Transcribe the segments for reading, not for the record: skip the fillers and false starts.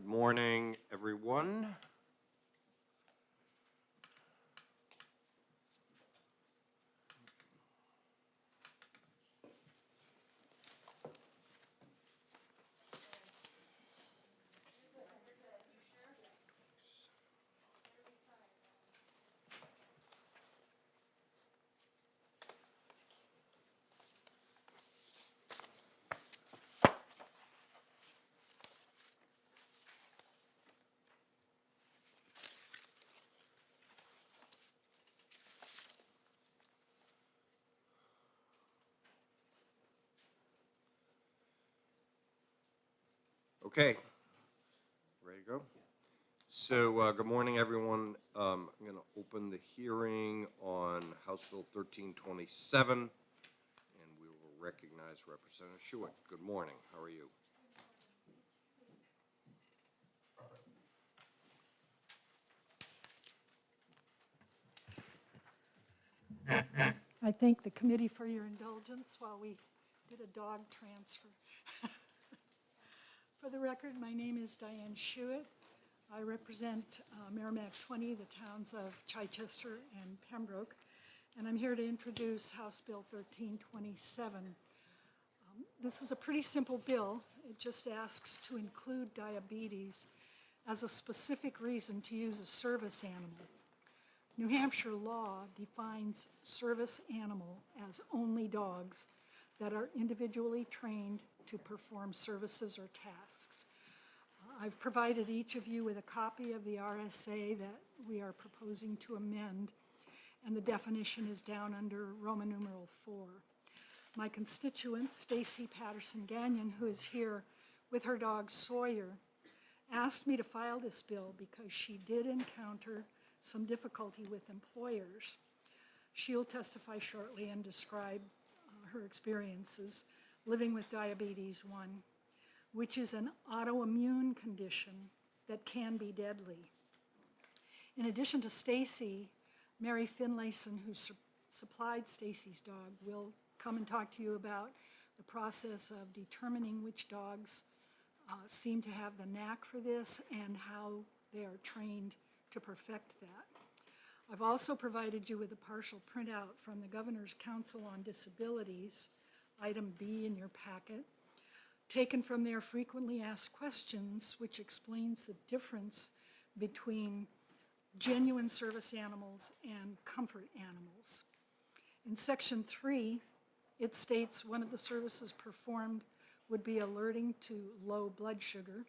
morning, everyone. Okay, ready to go? So, good morning, everyone. I'm going to open the hearing on House Bill 1327, and we will recognize Representative Schuett. Good morning. How are you? I thank the committee for your indulgence while we did a dog transfer. For the record, my name is Diane Schuett. I represent Merrimack 20, the towns of Chichester and Pembroke, and I'm here to introduce House Bill 1327. This is a pretty simple bill. It just asks to include diabetes as a specific reason to use a service animal. New Hampshire law defines service animal as only dogs that are individually trained to perform services or tasks. I've provided each of you with a copy of the RSA that we are proposing to amend, and the definition is down under Roman numeral 4. My constituent, Stacy Patterson Gagnon, who is here with her dog Sawyer, asked me to file this bill because she did encounter some difficulty with employers. She'll testify shortly and describe her experiences living with diabetes 1, which is an autoimmune condition that can be deadly. In addition to Stacy, Mary Finlayson, who supplied Stacy's dog, will come and talk to you about the process of determining which dogs seem to have the knack for this and how they are trained to perfect that. I've also provided you with a partial printout from the Governor's Council on Disabilities, item B in your packet, taken from their frequently asked questions, which explains the difference between genuine service animals and comfort animals. In section 3, it states one of the services performed would be alerting to low blood sugar.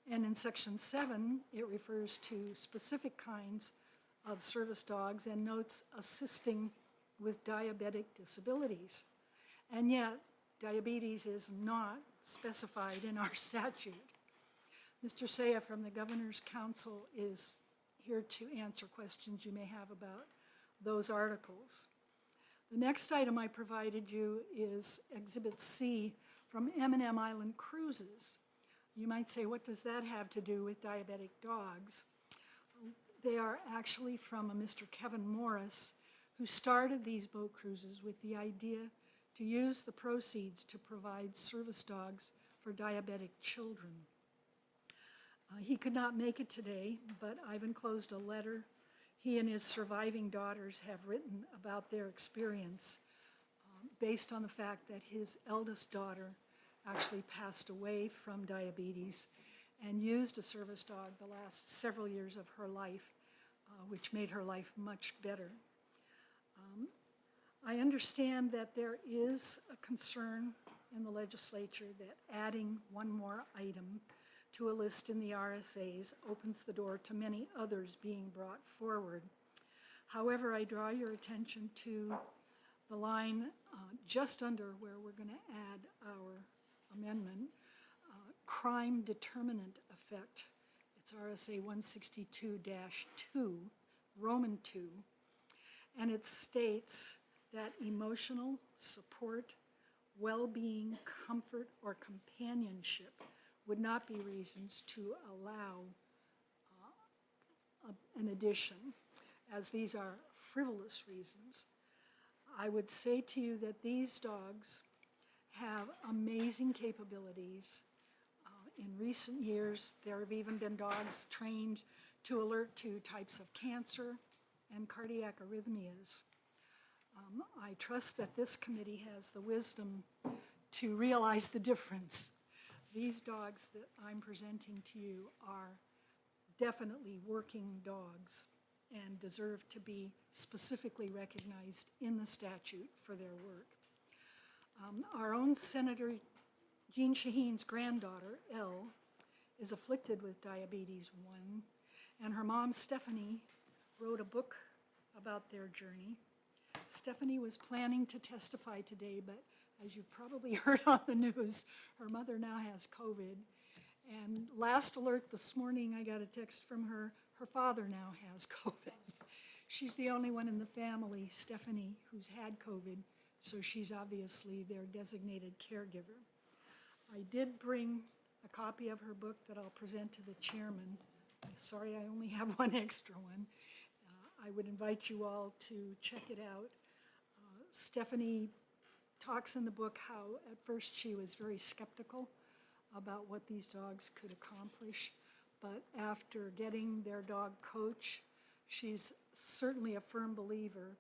And in section 7, it refers to specific kinds of service dogs and notes assisting with diabetic disabilities. And yet, diabetes is not specified in our statute. Mr. Saya from the Governor's Council is here to answer questions you may have about those articles. The next item I provided you is Exhibit C from M&M Island Cruises. You might say, what does that have to do with diabetic dogs? They are actually from a Mr. Kevin Morris, who started these boat cruises with the idea to use the proceeds to provide service dogs for diabetic children. He could not make it today, but I've enclosed a letter he and his surviving daughters have written about their experience based on the fact that his eldest daughter actually passed away from diabetes and used a service dog the last several years of her life, which made her life much better. I understand that there is a concern in the legislature that adding one more item to a list in the RSAs opens the door to many others being brought forward. However, I draw your attention to the line just under where we're going to add our amendment, crime determinant effect. It's RSA 162-2, Roman 2, and it states that emotional support, well-being, comfort, or companionship would not be reasons to allow an addition, as these are frivolous reasons. I would say to you that these dogs have amazing capabilities in recent years, there have even been dogs trained to alert to types of cancer and cardiac arrhythmias. I trust that this committee has the wisdom to realize the difference. These dogs that I'm presenting to you are definitely working dogs and deserve to be specifically recognized in the statute for their work. Our own Senator Jean Shaheen's granddaughter, Elle, is afflicted with diabetes 1, and her mom, Stephanie, wrote a book about their journey. Stephanie was planning to testify today, but as you've probably heard on the news, her mother now has COVID. And last alert this morning, I got a text from her, her father now has COVID. She's the only one in the family, Stephanie, who's had COVID, so she's obviously their designated caregiver. I did bring a copy of her book that I'll present to the chairman. Sorry, I only have one extra one. I would invite you all to check it out. Stephanie talks in the book how at first she was very skeptical about what these dogs could accomplish, but after getting their dog coach, she's certainly a firm believer.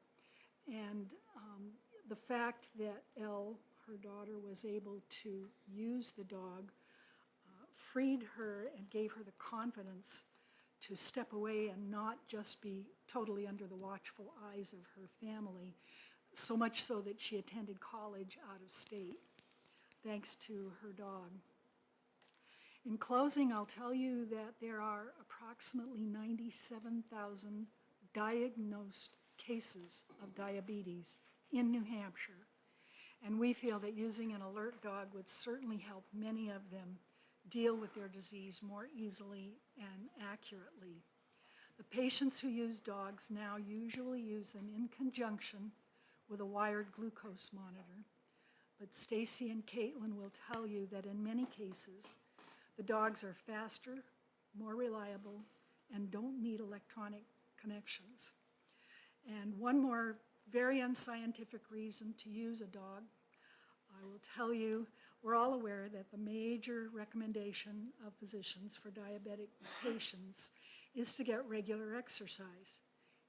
And the fact that Elle, her daughter, was able to use the dog freed her and gave her the confidence to step away and not just be totally under the watchful eyes of her family, so much so that she attended college out of state, thanks to her dog. In closing, I'll tell you that there are approximately 97,000 diagnosed cases of diabetes in New Hampshire, and we feel that using an alert dog would certainly help many of them deal with their disease more easily and accurately. The patients who use dogs now usually use them in conjunction with a wired glucose monitor, but Stacy and Caitlin will tell you that in many cases, the dogs are faster, more reliable, and don't need electronic connections. And one more very unscientific reason to use a dog, I will tell you, we're all aware that the major recommendation of physicians for diabetic patients is to get regular exercise,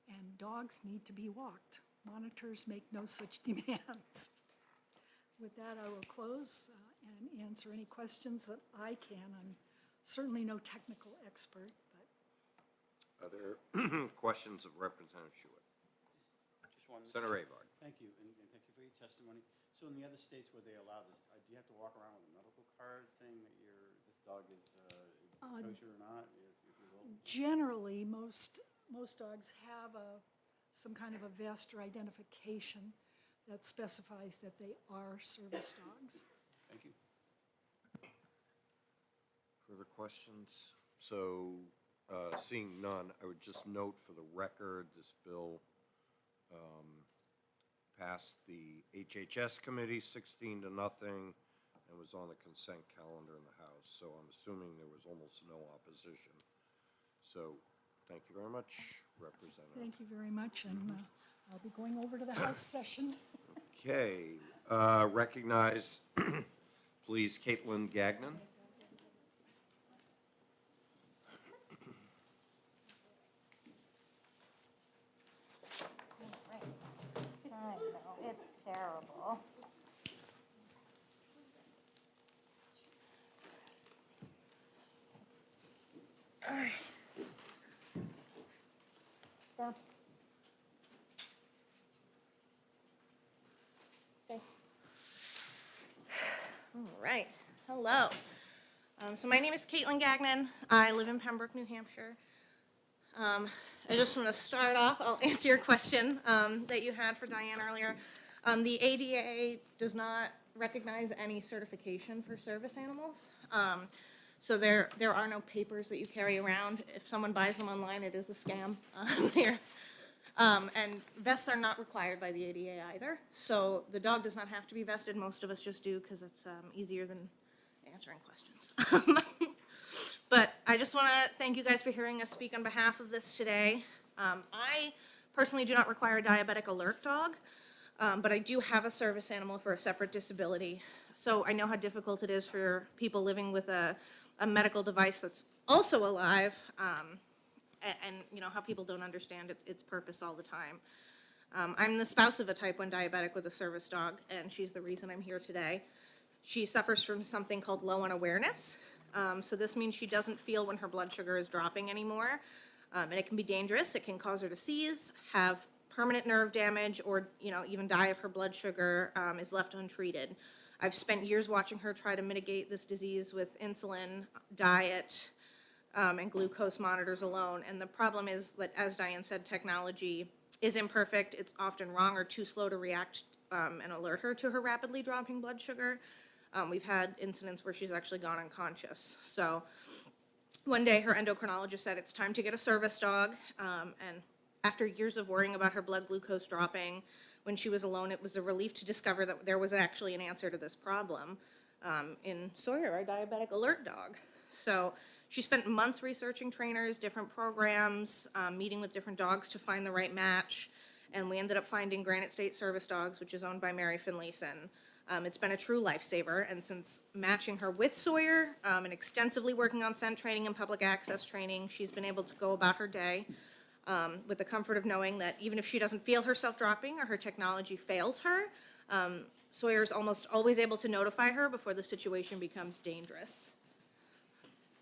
and dogs need to be walked. Monitors make no such demands. With that, I will close and answer any questions that I can. I'm certainly no technical expert, but. Are there questions of Representative Schuett? Just one. Senator Avart. Thank you, and thank you for your testimony. So in the other states where they allow this, do you have to walk around with a medical card saying that this dog is kosher or not, if you will? Generally, most dogs have some kind of a vest or identification that specifies that they are service dogs. Thank you. Further questions? So, seeing none, I would just note for the record, this bill passed the HHS committee 16-0 and was on the consent calendar in the House. So I'm assuming there was almost no opposition. So thank you very much, Representative. Thank you very much, and I'll be going over to the House session. Okay, recognize, please, Caitlin Gagnon. I know, it's terrible. Down. Stay. All right, hello. So my name is Caitlin Gagnon. I live in Pembroke, New Hampshire. I just want to start off, I'll answer your question that you had for Diane earlier. The ADA does not recognize any certification for service animals. So there are no papers that you carry around. If someone buys them online, it is a scam. And vests are not required by the ADA either. So the dog does not have to be vested. Most of us just do because it's easier than answering questions. But I just want to thank you guys for hearing us speak on behalf of this today. I personally do not require a Diabetic Alert Dog, but I do have a service animal for a separate disability. So I know how difficult it is for people living with a a medical device that's also alive, and you know, how people don't understand its purpose all the time. I'm the spouse of a type 1 diabetic with a service dog, and she's the reason I'm here today. She suffers from something called low on awareness. So this means she doesn't feel when her blood sugar is dropping anymore, and it can be dangerous. It can cause her to seize, have permanent nerve damage, or you know, even die if her blood sugar is left untreated. I've spent years watching her try to mitigate this disease with insulin, diet, and glucose monitors alone. And the problem is that, as Diane said, technology is imperfect. It's often wrong or too slow to react and alert her to her rapidly dropping blood sugar. We've had incidents where she's actually gone unconscious. So one day her endocrinologist said it's time to get a service dog. And after years of worrying about her blood glucose dropping, when she was alone, it was a relief to discover that there was actually an answer to this problem in Sawyer, our diabetic alert dog. So she spent months researching trainers, different programs, meeting with different dogs to find the right match, and we ended up finding Granite State Service Dogs, which is owned by Mary Finlayson. It's been a true lifesaver, and since matching her with Sawyer and extensively working on scent training and public access training, she's been able to go about her day with the comfort of knowing that even if she doesn't feel herself dropping or her technology fails her, Sawyer is almost always able to notify her before the situation becomes dangerous.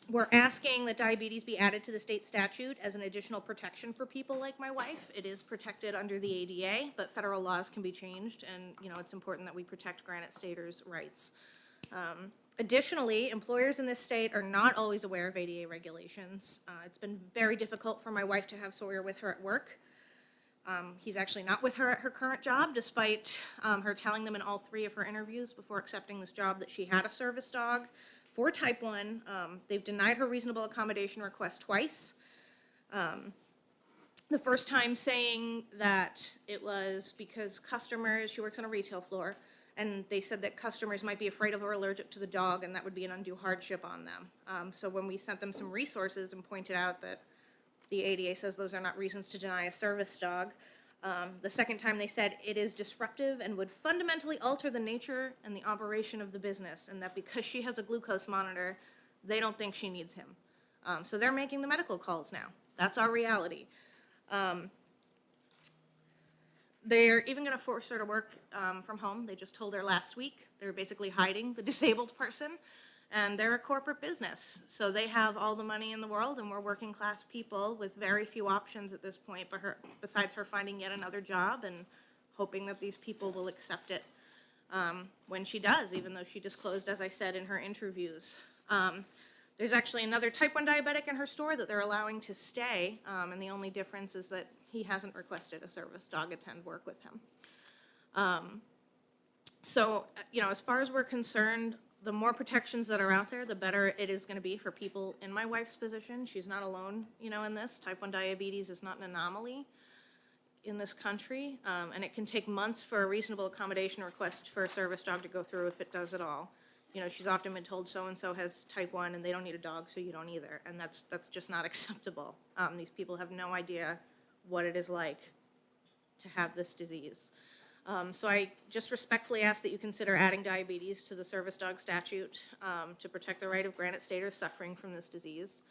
We're asking that diabetes be added to the state statute as an additional protection for people like my wife. It is protected under the ADA, but federal laws can be changed, and you know, it's important that we protect Granite Staters' rights. Additionally, employers in this state are not always aware of ADA regulations. It's been very difficult for my wife to have Sawyer with her at work. He's actually not with her at her current job, despite her telling them in all 3 of her interviews before accepting this job that she had a service dog for type 1. They've denied her reasonable accommodation request twice. The first time saying that it was because customers, she works on a retail floor, and they said that customers might be afraid of or allergic to the dog, and that would be an undue hardship on them. So when we sent them some resources and pointed out that the ADA says those are not reasons to deny a service dog, the second time they said it is disruptive and would fundamentally alter the nature and the operation of the business, and that because she has a glucose monitor, they don't think she needs him. So they're making the medical calls now. That's our reality. They're even going to force her to work from home. They just told her last week. They're basically hiding the disabled person, and they're a corporate business. So they have all the money in the world, and we're working class people with very few options at this point, besides her finding yet another job and hoping that these people will accept it when she does, even though she disclosed, as I said, in her interviews. There's actually another type 1 diabetic in her store that they're allowing to stay, and the only difference is that he hasn't requested a service dog attend work with him. So, you know, as far as we're concerned, the more protections that are out there, the better it is going to be for people in my wife's position. She's not alone, you know, in this. Type 1 diabetes is not an anomaly in this country, and it can take months for a reasonable accommodation request for a service dog to go through if it does at all. You know, she's often been told so-and-so has type 1 and they don't need a dog, so you don't either. And that's just not acceptable. These people have no idea what it is like to have this disease. So I just respectfully ask that you consider adding diabetes to the service dog statute to protect the right of Granite Staters suffering from this disease.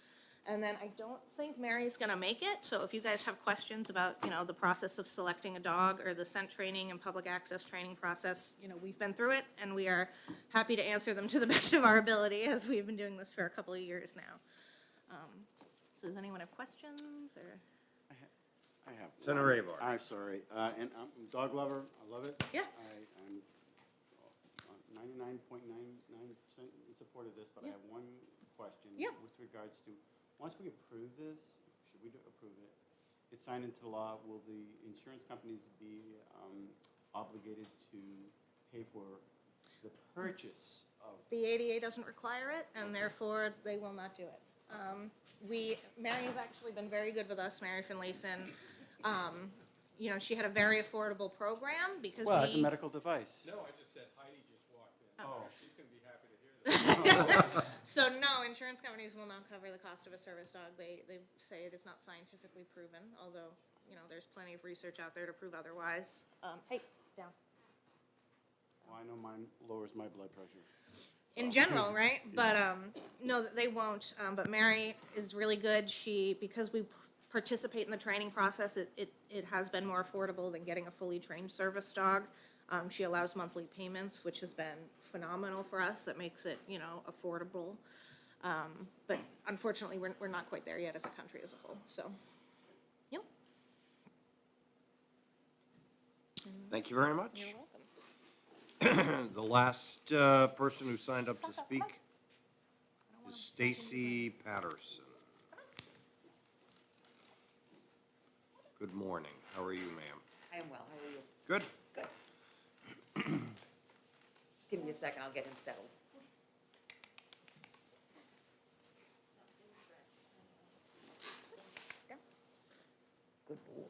And then I don't think Mary's gonna make it, so if you guys have questions about, you know, the process of selecting a dog or the scent training and public access training process, you know, we've been through it, and we are happy to answer them to the best of our ability, as we've been doing this for a couple of years now. So does anyone have questions, or? I have. Senator Avart. I'm sorry, and I'm a dog lover, I love it. Yeah. I'm 99.99% in support of this, but I have one question. Yeah. With regards to, once we approve this, should we approve it, it's signed into law, will the insurance companies be obligated to pay for the purchase of? The ADA doesn't require it, and therefore they will not do it. Mary has actually been very good with us, Mary Finlayson. You know, she had a very affordable program because Well, it's a medical device. No, I just said Heidi just walked in. Oh. She's gonna be happy to hear that. So no, insurance companies will not cover the cost of a service dog. They say it is not scientifically proven, although, you know, there's plenty of research out there to prove otherwise. Hey, down. Well, I know mine lowers my blood pressure. in general, right? But no, they won't. But Mary is really good. Because we participate in the training process, it has been more affordable than getting a fully trained service dog. She allows monthly payments, which has been phenomenal for us. That makes it, affordable. But unfortunately, we're not quite there yet as a country as a whole. So, yep. Thank you very much. You're welcome. The last person who signed up to speak is Stacy Patterson. Good morning. How are you, ma'am? I am well, how are you? Good. Good. Give me a second, I'll get him settled. Good boy.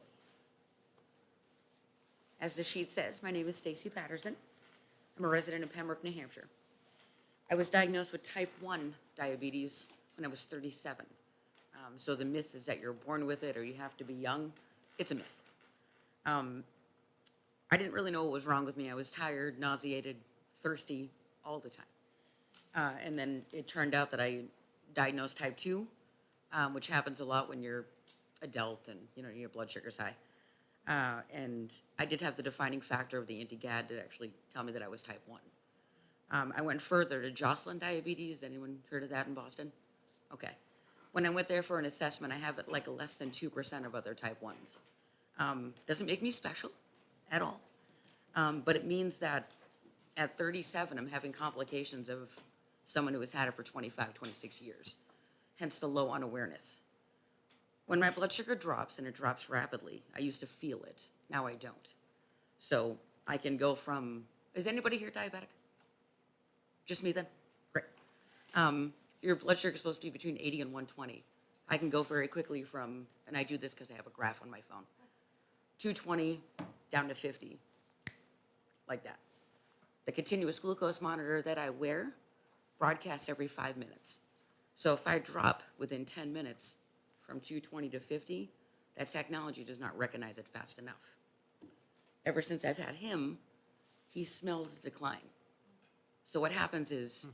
As the sheet says, my name is Stacy Patterson. I'm a resident of Pembroke, New Hampshire. I was diagnosed with type 1 diabetes when I was 37. So the myth is that you're born with it or you have to be young. It's a myth. I didn't really know what was wrong with me. I was tired, nauseated, thirsty all the time. And then it turned out that I diagnosed type 2, which happens a lot when you're adult and, your blood sugar's high. And I did have the defining factor of the anti-GAD to actually tell me that I was type 1. I went further to Jocelyn diabetes. Anyone heard of that in Boston? Okay. When I went there for an assessment, I have it like less than 2% of other type 1s. Doesn't make me special at all. But it means that at 37, I'm having complications of someone who has had it for 25, 26 years, hence the low unawareness. When my blood sugar drops, and it drops rapidly, I used to feel it. Now I don't. So I can go from, is anybody here diabetic? Just me then? Great. Your blood sugar is supposed to be between 80 and 120. I can go very quickly from, and I do this because I have a graph on my phone, 220 down to 50, like that. The continuous glucose monitor that I wear broadcasts every 5 minutes. So if I drop within 10 minutes from 220 to 50, that technology does not recognize it fast enough. Ever since I've had him, he smells the decline. So what happens is,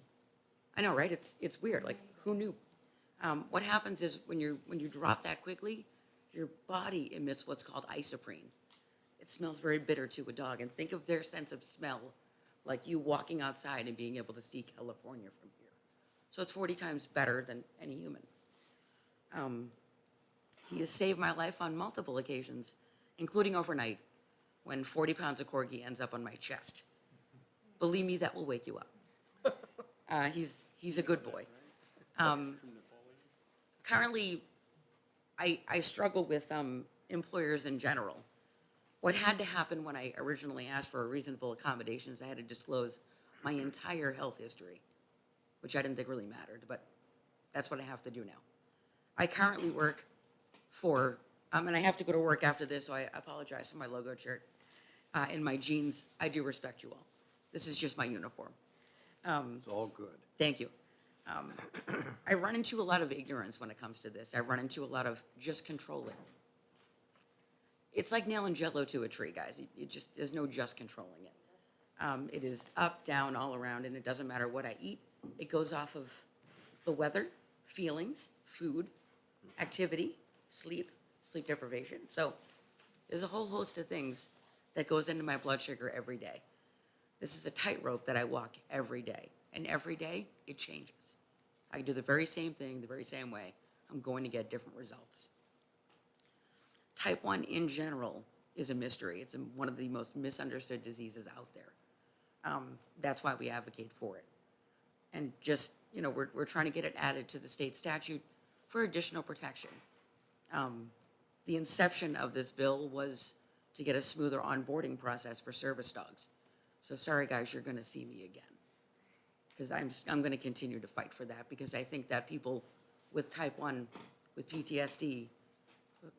I know, right? It's weird. Like, who knew? What happens is when you drop that quickly, your body emits what's called isoprene. It smells very bitter to a dog. And think of their sense of smell like you walking outside and being able to see California from here. So it's 40 times better than any human. He has saved my life on multiple occasions, including overnight, when 40 pounds of corgi ends up on my chest. Believe me, that will wake you up. He's a good boy. Currently, I struggle with employers in general. What had to happen when I originally asked for a reasonable accommodation is I had to disclose my entire health history, which I didn't think really mattered, but that's what I have to do now. I currently work for, and I have to go to work after this, so I apologize for my logo shirt and my jeans. I do respect you all. This is just my uniform. It's all good. Thank you. I run into a lot of ignorance when it comes to this. I run into a lot of just control it. It's like nailing Jell-O to a tree, guys. There's no just controlling it. It is up, down, all around, and it doesn't matter what I eat. It goes off of the weather, feelings, food, activity, sleep deprivation. So there's a whole host of things that goes into my blood sugar every day. This is a tightrope that I walk every day, and every day it changes. I do the very same thing the very same way. I'm going to get different results. Type 1 in general is a mystery. It's one of the most misunderstood diseases out there. That's why we advocate for it. And just, we're trying to get it added to the state statute for additional protection. The inception of this bill was to get a smoother onboarding process for service dogs. So sorry, guys, you're going to see me again. Because I'm going to continue to fight for that, because I think that people with type 1, with PTSD,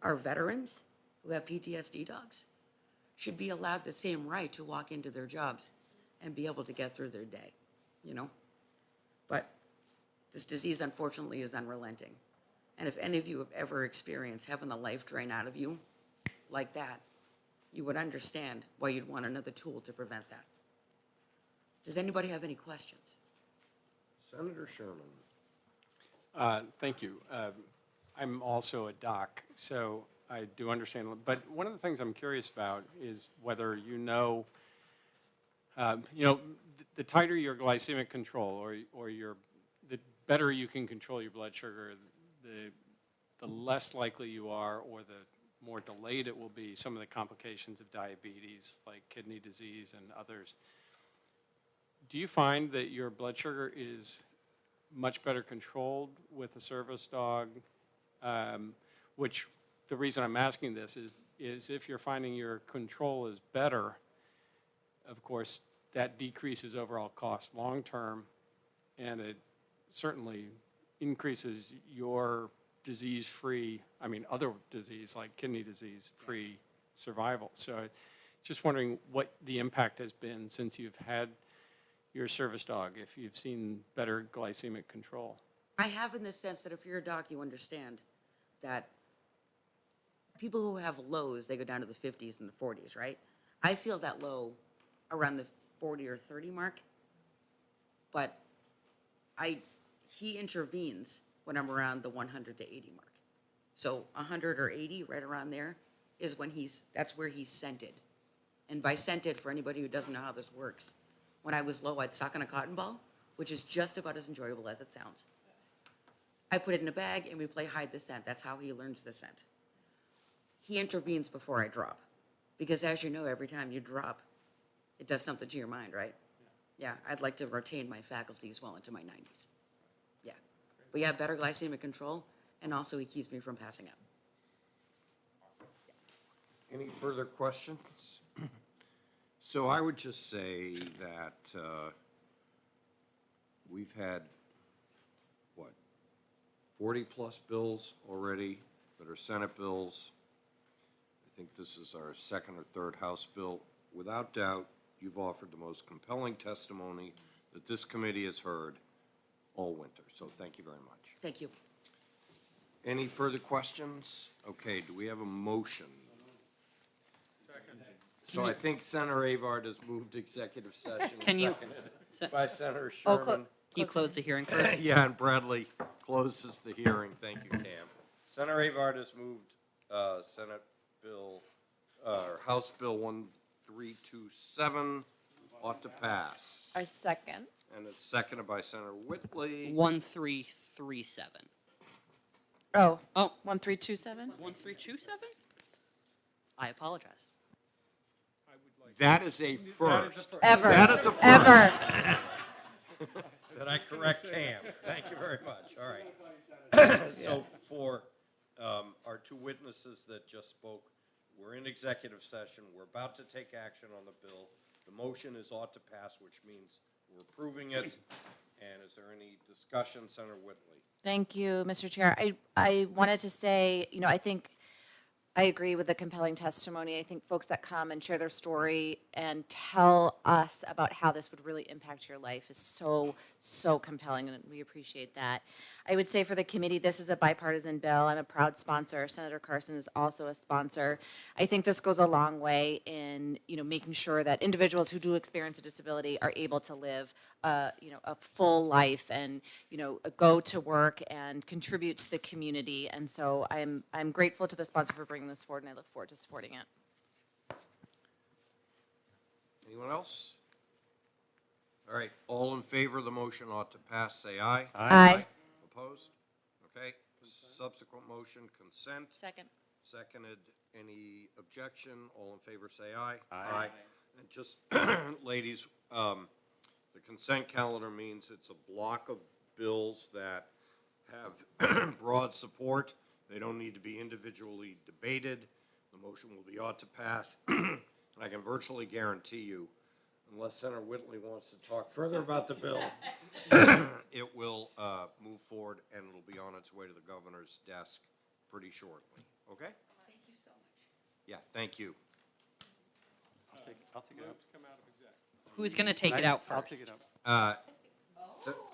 our veterans who have PTSD dogs should be allowed the same right to walk into their jobs and be able to get through their day, But this disease, unfortunately, is unrelenting. And if any of you have ever experienced having the life drain out of you like that, you would understand why you'd want another tool to prevent that. Does anybody have any questions? Senator Sherman. Thank you. I'm also a doc, so I do understand. But one of the things I'm curious about is whether the tighter your glycemic control, the better you can control your blood sugar, the less likely you are, or the more delayed it will be, some of the complications of diabetes, like kidney disease and others. Do you find that your blood sugar is much better controlled with a service dog? Which the reason I'm asking this is if you're finding your control is better, of course, that decreases overall cost long-term, and it certainly increases your other disease like kidney disease-free survival. So just wondering what the impact has been since you've had your service dog, if you've seen better glycemic control. I have, in the sense that if you're a doc, you understand that people who have lows, they go down to the 50s and the 40s, right? I feel that low around the 40 or 30 mark, but he intervenes when I'm around the 100 to 80 mark. So 100 or 80, right around there, is when that's where he's scented. And by scented, for anybody who doesn't know how this works, when I was low, I'd suck on a cotton ball, which is just about as enjoyable as it sounds. I put it in a bag and we play hide the scent. That's how he learns the scent. He intervenes before I drop. Because as you know, every time you drop, it does something to your mind, right? Yeah, I'd like to retain my faculties well into my 90s. Yeah. But yeah, better glycemic control, and also he keeps me from passing out. Any further questions? So I would just say that we've had, 40-plus bills already that are Senate bills. I think this is our second or third House bill. Without doubt, you've offered the most compelling testimony that this committee has heard all winter. So thank you very much. Thank you. Any further questions? Okay, do we have a motion? Second. So I think Senator Avart has moved executive session. Can you- Seconded by Senator Oh, Sherman. Can you close the hearing first? Yeah, and Bradley closes the hearing. Thank you, Cam. Senator Avart has moved House Bill 1327 ought to pass. I second. And it's seconded by Senator Whitley. 1337. Oh, Oh, 1327? 1327? I apologize. That is a first. Ever. That is a first. Ever. That I correct Cam. Thank you very much. All right. So for our two witnesses that just spoke, we're in executive session. We're about to take action on the bill. The motion is ought to pass, which means we're approving it. And is there any discussion, Senator Whitley? Thank you, Mr. Chair. I wanted to say, I think I agree with the compelling testimony. I think folks that come and share their story and tell us about how this would really impact your life is so, so compelling, and we appreciate that. I would say for the committee, this is a bipartisan bill. I'm a proud sponsor. Senator Carson is also a sponsor. I think this goes a long way in, making sure that individuals who do experience a disability are able to live, a full life and, go to work and contribute to the community. And so I'm grateful to the sponsor for bringing this forward, and I look forward to supporting it. Anyone else? All right, all in favor of the motion ought to pass, say aye. Aye. Opposed? Okay. Subsequent motion, consent. Second. Seconded. Any objection? All in favor, say aye. Aye. And just, ladies, the consent calendar means it's a block of bills that have broad support. They don't need to be individually debated. The motion will be ought to pass. And I can virtually guarantee you, unless Senator Whitley wants to talk further about the bill, it will move forward and it'll be on its way to the governor's desk pretty shortly. Okay? Thank you so much. Yeah, thank you. I'll take it up. Come out of exec. Who's going to take it out first? I'll take it up.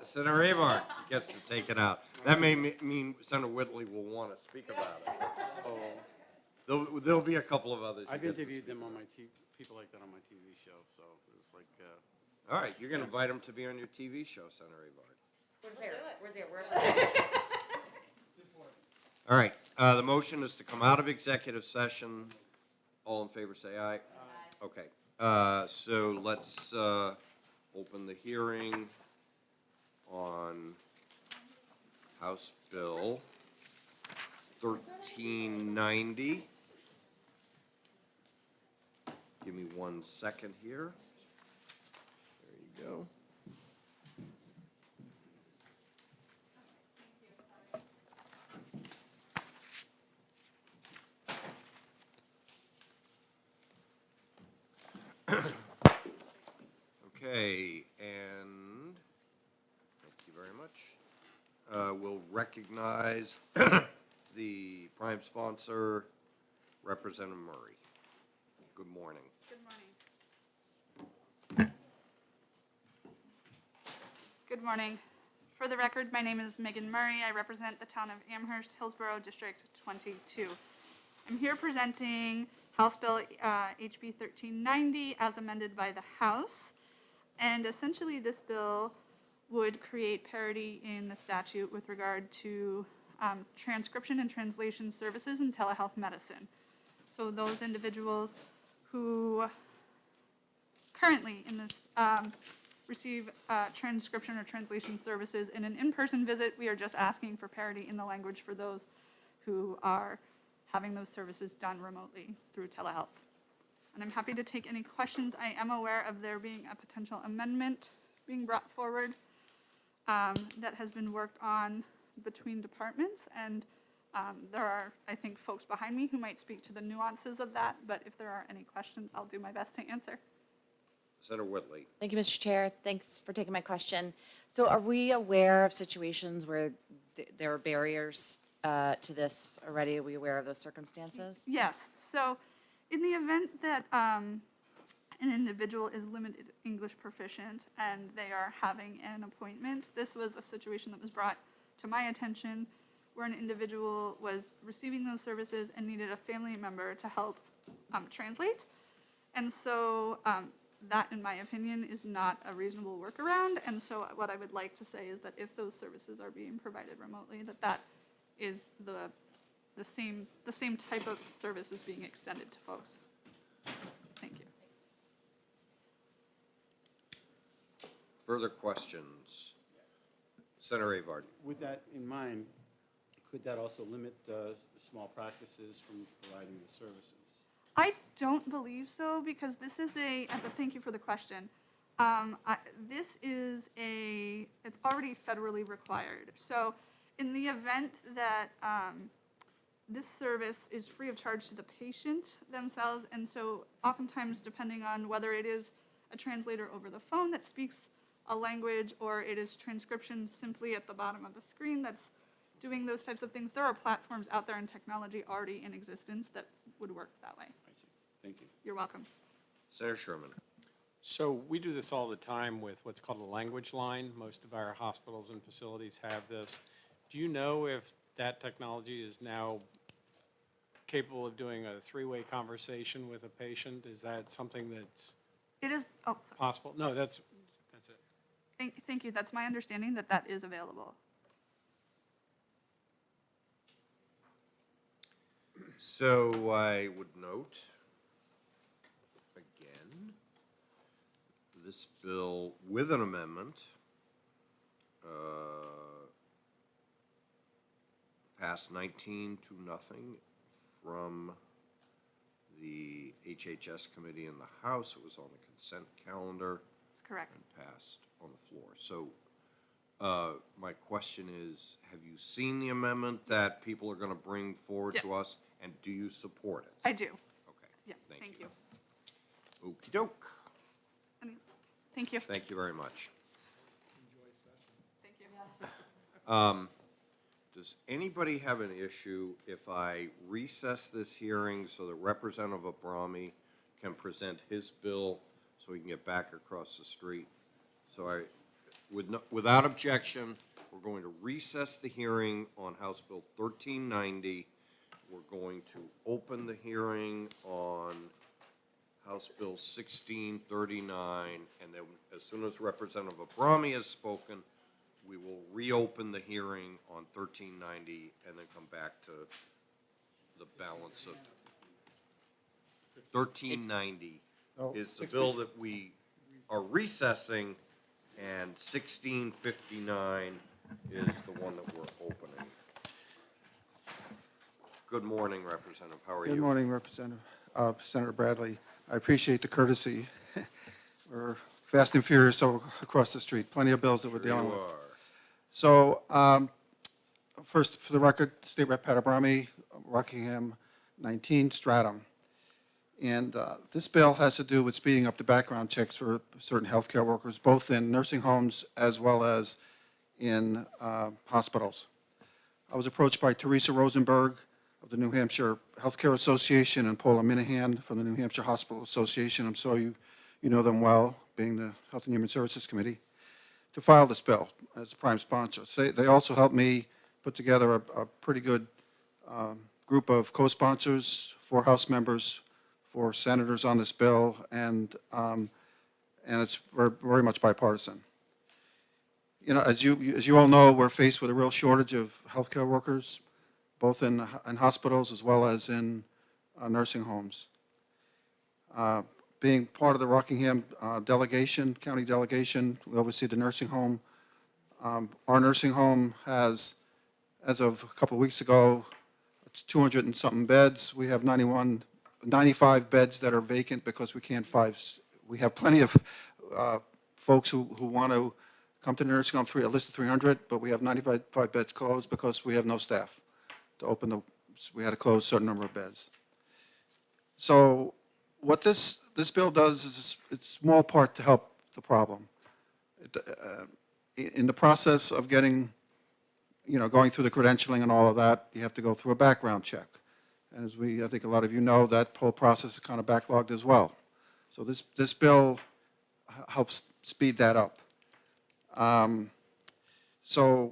Senator Avart gets to take it out. That may mean Senator Whitley will want to speak about it. There'll be a couple of others. I've you get to interviewed speak. them on my people like that on my TV show, so it was like, All right, you're going to invite him to be on your TV show, Senator Avart. We're there. All right, the motion is to come out of executive session. All in favor, say aye. Aye. Okay, so let's open the hearing on House Bill 1390. Give me 1 second here. There you go. Okay, and thank you very much. We'll recognize the prime sponsor, Representative Murray. Good morning. Good morning. Good morning. For the record, my name is Megan Murray. I represent the town of Amherst, Hillsborough, District 22. I'm here presenting House Bill HB 1390 as amended by the House. And essentially, this bill would create parity in the statute with regard to transcription and translation services in telehealth medicine. So those individuals who currently in this receive transcription or translation services in an in-person visit, we are just asking for parity in the language for those who are having those services done remotely through telehealth. And I'm happy to take any questions. I am aware of there being a potential amendment being brought forward that has been worked on between departments. And there are, I think, folks behind me who might speak to the nuances of that. But if there are any questions, I'll do my best to answer. Senator Whitley. Thank you, Mr. Chair. Thanks for taking my question. So are we aware of situations where there are barriers to this already? Are we aware of those circumstances? Yes. So in the event that an individual is limited English proficient and they are having an appointment, this was a situation that was brought to my attention where an individual was receiving those services and needed a family member to help translate. And so that, in my opinion, is not a reasonable workaround. And so what I would like to say is that if those services are being provided remotely, that is the same type of service is being extended to folks. Thank you. Further questions? Senator Avart. With that in mind, could that also limit small practices from providing the services? I don't believe so, because this is thank you for the question. It's already federally required. So in the event that this service is free of charge to the patient themselves, and so oftentimes depending on whether it is a translator over the phone that speaks a language or it is transcription simply at the bottom of the screen that's doing those types of things, there are platforms out there and technology already in existence that would work that way. I see. Thank you. You're welcome. Senator Sherman. So we do this all the time with what's called a language line. Most of our hospitals and facilities have this. Do you know if that technology is now capable of doing a three-way conversation with a patient? Is that something that's It is, oh, sorry. possible? No, that's it. Thank you. That's my understanding that is available. So I would note, again, this bill with an amendment passed 19-0 from the HHS committee in the House. It was on the consent calendar. That's correct. And passed on the floor. So my question is, have you seen the amendment that people are going to bring forward to Yes. us? And do you support it? I do. Okay. Yeah, thank you. Okey doke. Thank you. Thank you very much. Thank you. Does anybody have an issue if I recess this hearing so that Representative Abrami can present his bill so we can get back across the street? So without objection, we're going to recess the hearing on House Bill 1390. We're going to open the hearing on House Bill 1639, and then as soon as Representative Abrami has spoken, we will reopen the hearing on 1390 and then come back to the balance of 1390 is the bill that we are recessing, and 1659 is the one that we're opening. Good morning, Representative. How are you? Good morning, Representative, Senator Bradley. I appreciate the courtesy. We're fast and furious across the street. Plenty of bills that we're Here dealing you with. are. So, first, for the record, State Rep. Pat Abrami, Rockingham 19, Stratham. And this bill has to do with speeding up the background checks for certain healthcare workers, both in nursing homes as well as in hospitals. I was approached by Teresa Rosenberg of the New Hampshire Healthcare Association and Paula Minahan from the New Hampshire Hospital Association. I'm sure you know them well, being the Health and Human Services Committee, to file this bill as a prime sponsor. So they also helped me put together a pretty good group of co-sponsors, 4 House members, 4 senators on this bill, and it's very much bipartisan. You know, as you all know, we're faced with a real shortage of healthcare workers, both in hospitals as well as in nursing homes. Being part of the Rockingham delegation, county delegation, we oversee the nursing home. Our nursing home has, as of a couple of weeks ago, it's 200 and something beds. We have 95 beds that are vacant because we have plenty of folks who want to come to the nursing home, a list of 300, but we have 95 beds closed because we have no staff to open we had to close a certain number of beds. So what this bill does is it's a small part to help the problem. In the process of getting, going through the credentialing and all of that, you have to go through a background check. And as I think a lot of you know, that whole process is kind of backlogged as well. So this bill helps speed that up. So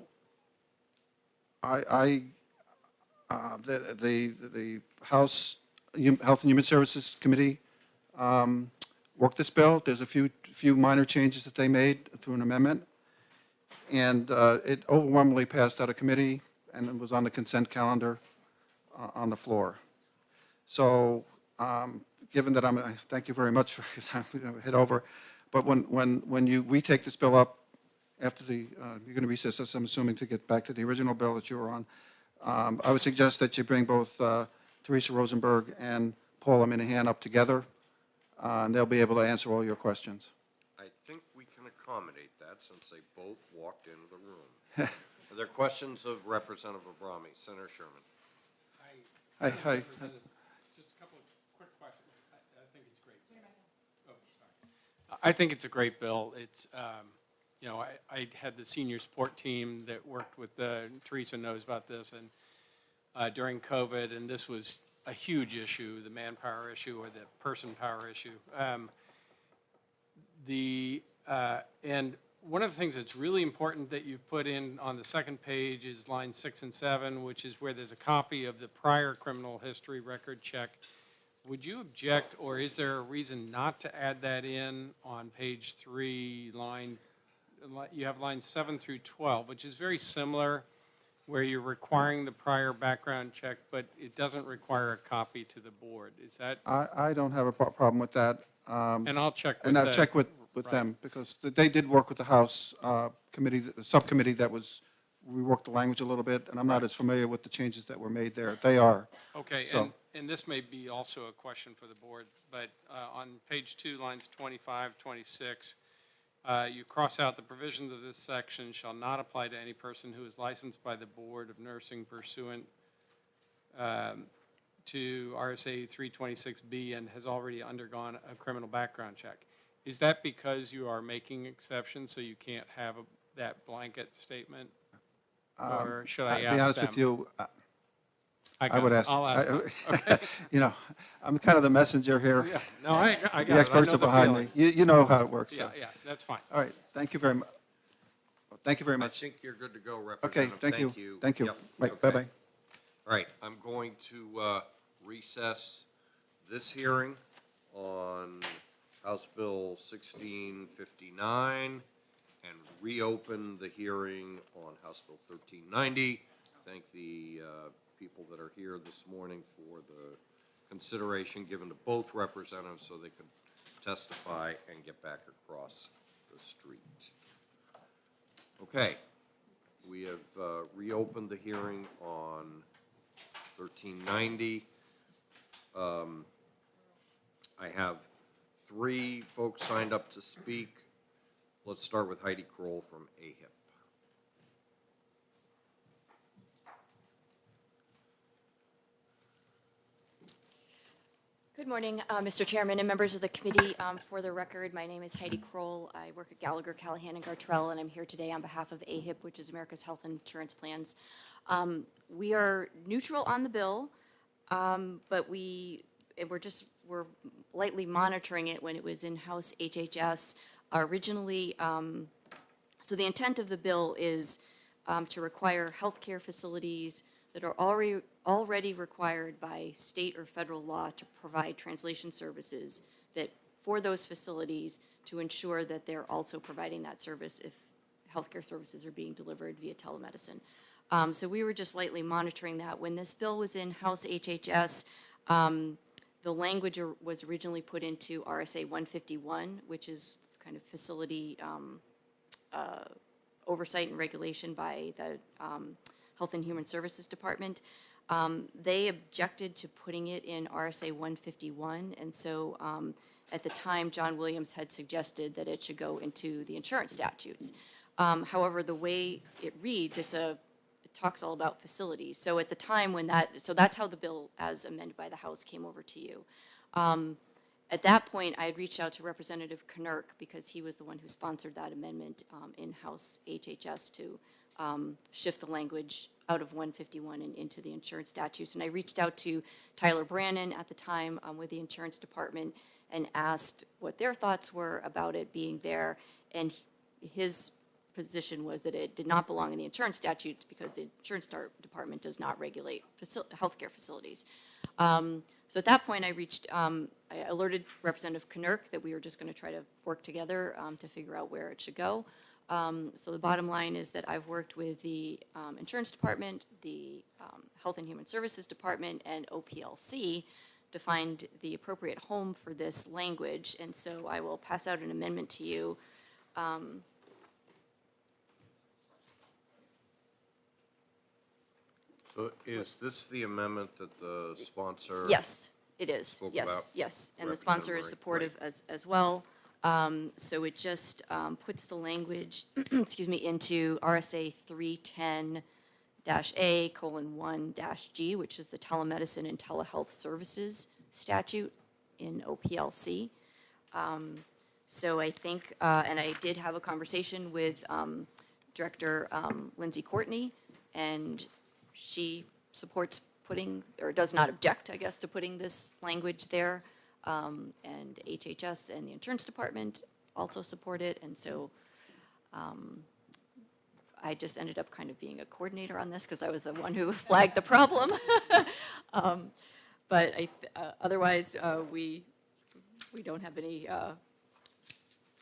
the House Health and Human Services Committee worked this bill. There's a few minor changes that they made through an amendment, and it overwhelmingly passed out of committee, and it was on the consent calendar on the floor. So, given that thank you very much for your time. I'm going to head over, but when we take this bill up after you're going to recess this, I'm assuming, to get back to the original bill that you were on. I would suggest that you bring both Teresa Rosenberg and Paula Minahan up together, and they'll be able to answer all your questions. I think we can accommodate that since they both walked into the room. Are there questions of Representative Abrami? Senator Sherman. Hi. Just a couple of quick questions. I think it's great. Oh, sorry. I think it's a great bill. It's, I had the senior support team that worked with Teresa knows about this, and during COVID, and this was a huge issue, the manpower issue or the person power issue. And one of the things that's really important that you've put in on the second page is lines 6 and 7, which is where there's a copy of the prior criminal history record check. Would you object, or is there a reason not to add that in on page 3, you have lines 7 through 12, which is very similar, where you're requiring the prior background check, but it doesn't require a copy to the board. Is that? I don't have a problem with that. And I'll check with And I've checked with them, because they did work with the House committee, the subcommittee we worked the language a little bit, and I'm not as familiar with the changes that were made there. They are. Okay, So- and this may be also a question for the board, but on page 2, lines 25, 26, you cross out the provisions of this section shall not apply to any person who is licensed by the Board of Nursing pursuant to RSA 326B and has already undergone a criminal background check. Is that because you are making exceptions, so you can't have that blanket statement? Or should I ask them? To be honest with you, I would ask. I'll ask them. Okay. I'm kind of the messenger here. Yeah, no, I got it. The experts are behind me. You know how it works. Yeah, so. yeah, that's fine. All right, thank you very much. Thank you very I much. think you're good to go, Okay, Representative. thank you. Thank you. Yep, Right, okay. bye-bye. All right, I'm going to recess this hearing on House Bill 1659 and reopen the hearing on House Bill 1390. Thank the people that are here this morning for the consideration given to both representatives so they could testify and get back across the street. Okay, we have reopened the hearing on 1390. I have 3 folks signed up to speak. Let's start with Heidi Kroll from AHIP. Good morning, Mr. Chairman and members of the committee. For the record, my name is Heidi Kroll. I work at Gallagher, Callahan, and Gartrell, and I'm here today on behalf of AHIP, which is America's Health Insurance Plans. We are neutral on the bill, but we're lightly monitoring it when it was in House HHS. Originally, so the intent of the bill is to require healthcare facilities that are already required by state or federal law to provide translation services, that for those facilities to ensure that they're also providing that service if healthcare services are being delivered via telemedicine. So we were just lightly monitoring that. When this bill was in House HHS, the language was originally put into RSA 151, which is kind of facility oversight and regulation by the Health and Human Services Department. They objected to putting it in RSA 151, and so at the time, John Williams had suggested that it should go into the insurance statutes. However, the way it reads, it talks all about facilities. So at the time so that's how the bill as amended by the House came over to you. At that point, I had reached out to Representative Knirk because he was the one who sponsored that amendment in House HHS to shift the language out of 151 and into the insurance statutes. And I reached out to Tyler Brannon at the time with the insurance department and asked what their thoughts were about it being there. And his position was that it did not belong in the insurance statutes because the insurance department does not regulate healthcare facilities. So at that point, I alerted Representative Knirk that we were just going to try to work together to figure out where it should go. So the bottom line is that I've worked with the insurance department, the Health and Human Services Department, and OPLC to find the appropriate home for this language. And so I will pass out an amendment to you. So is this the amendment that the sponsor? Yes, it is. spoke Yes, about yes. And the Representative sponsor is Murray, supportive as well. So it just puts the language, excuse me, into RSA 310-A:1-G, which is the telemedicine and telehealth services statute in OPLC. So I think, and I did have a conversation with Director Lindsay Courtney, and she supports putting, or does not object, I guess, to putting this language there. And HHS and the insurance department also support it, and so I just ended up kind of being a coordinator on this because I was the one who flagged the problem. But otherwise, we don't have any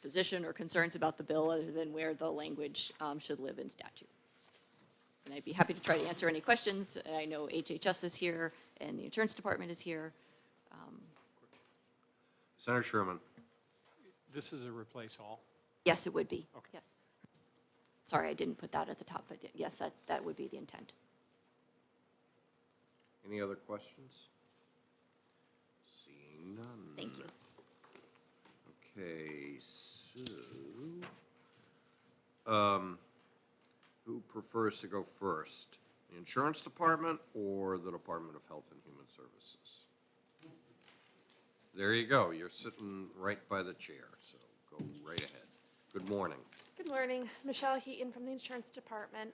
position or concerns about the bill other than where the language should live in statute. And I'd be happy to try to answer any questions. I know HHS is here and the insurance department is here. Senator Sherman. This is a replace all. Yes, it would be. Okay. Yes. Sorry, I didn't put that at the top, but yes, that would be the intent. Any other questions? Seeing none. Thank you. Okay, so, who prefers to go first? The insurance department or the Department of Health and Human Services? There you go. You're sitting right by the chair, so go right ahead. Good morning. Good morning. Michelle Heaton from the Insurance Department.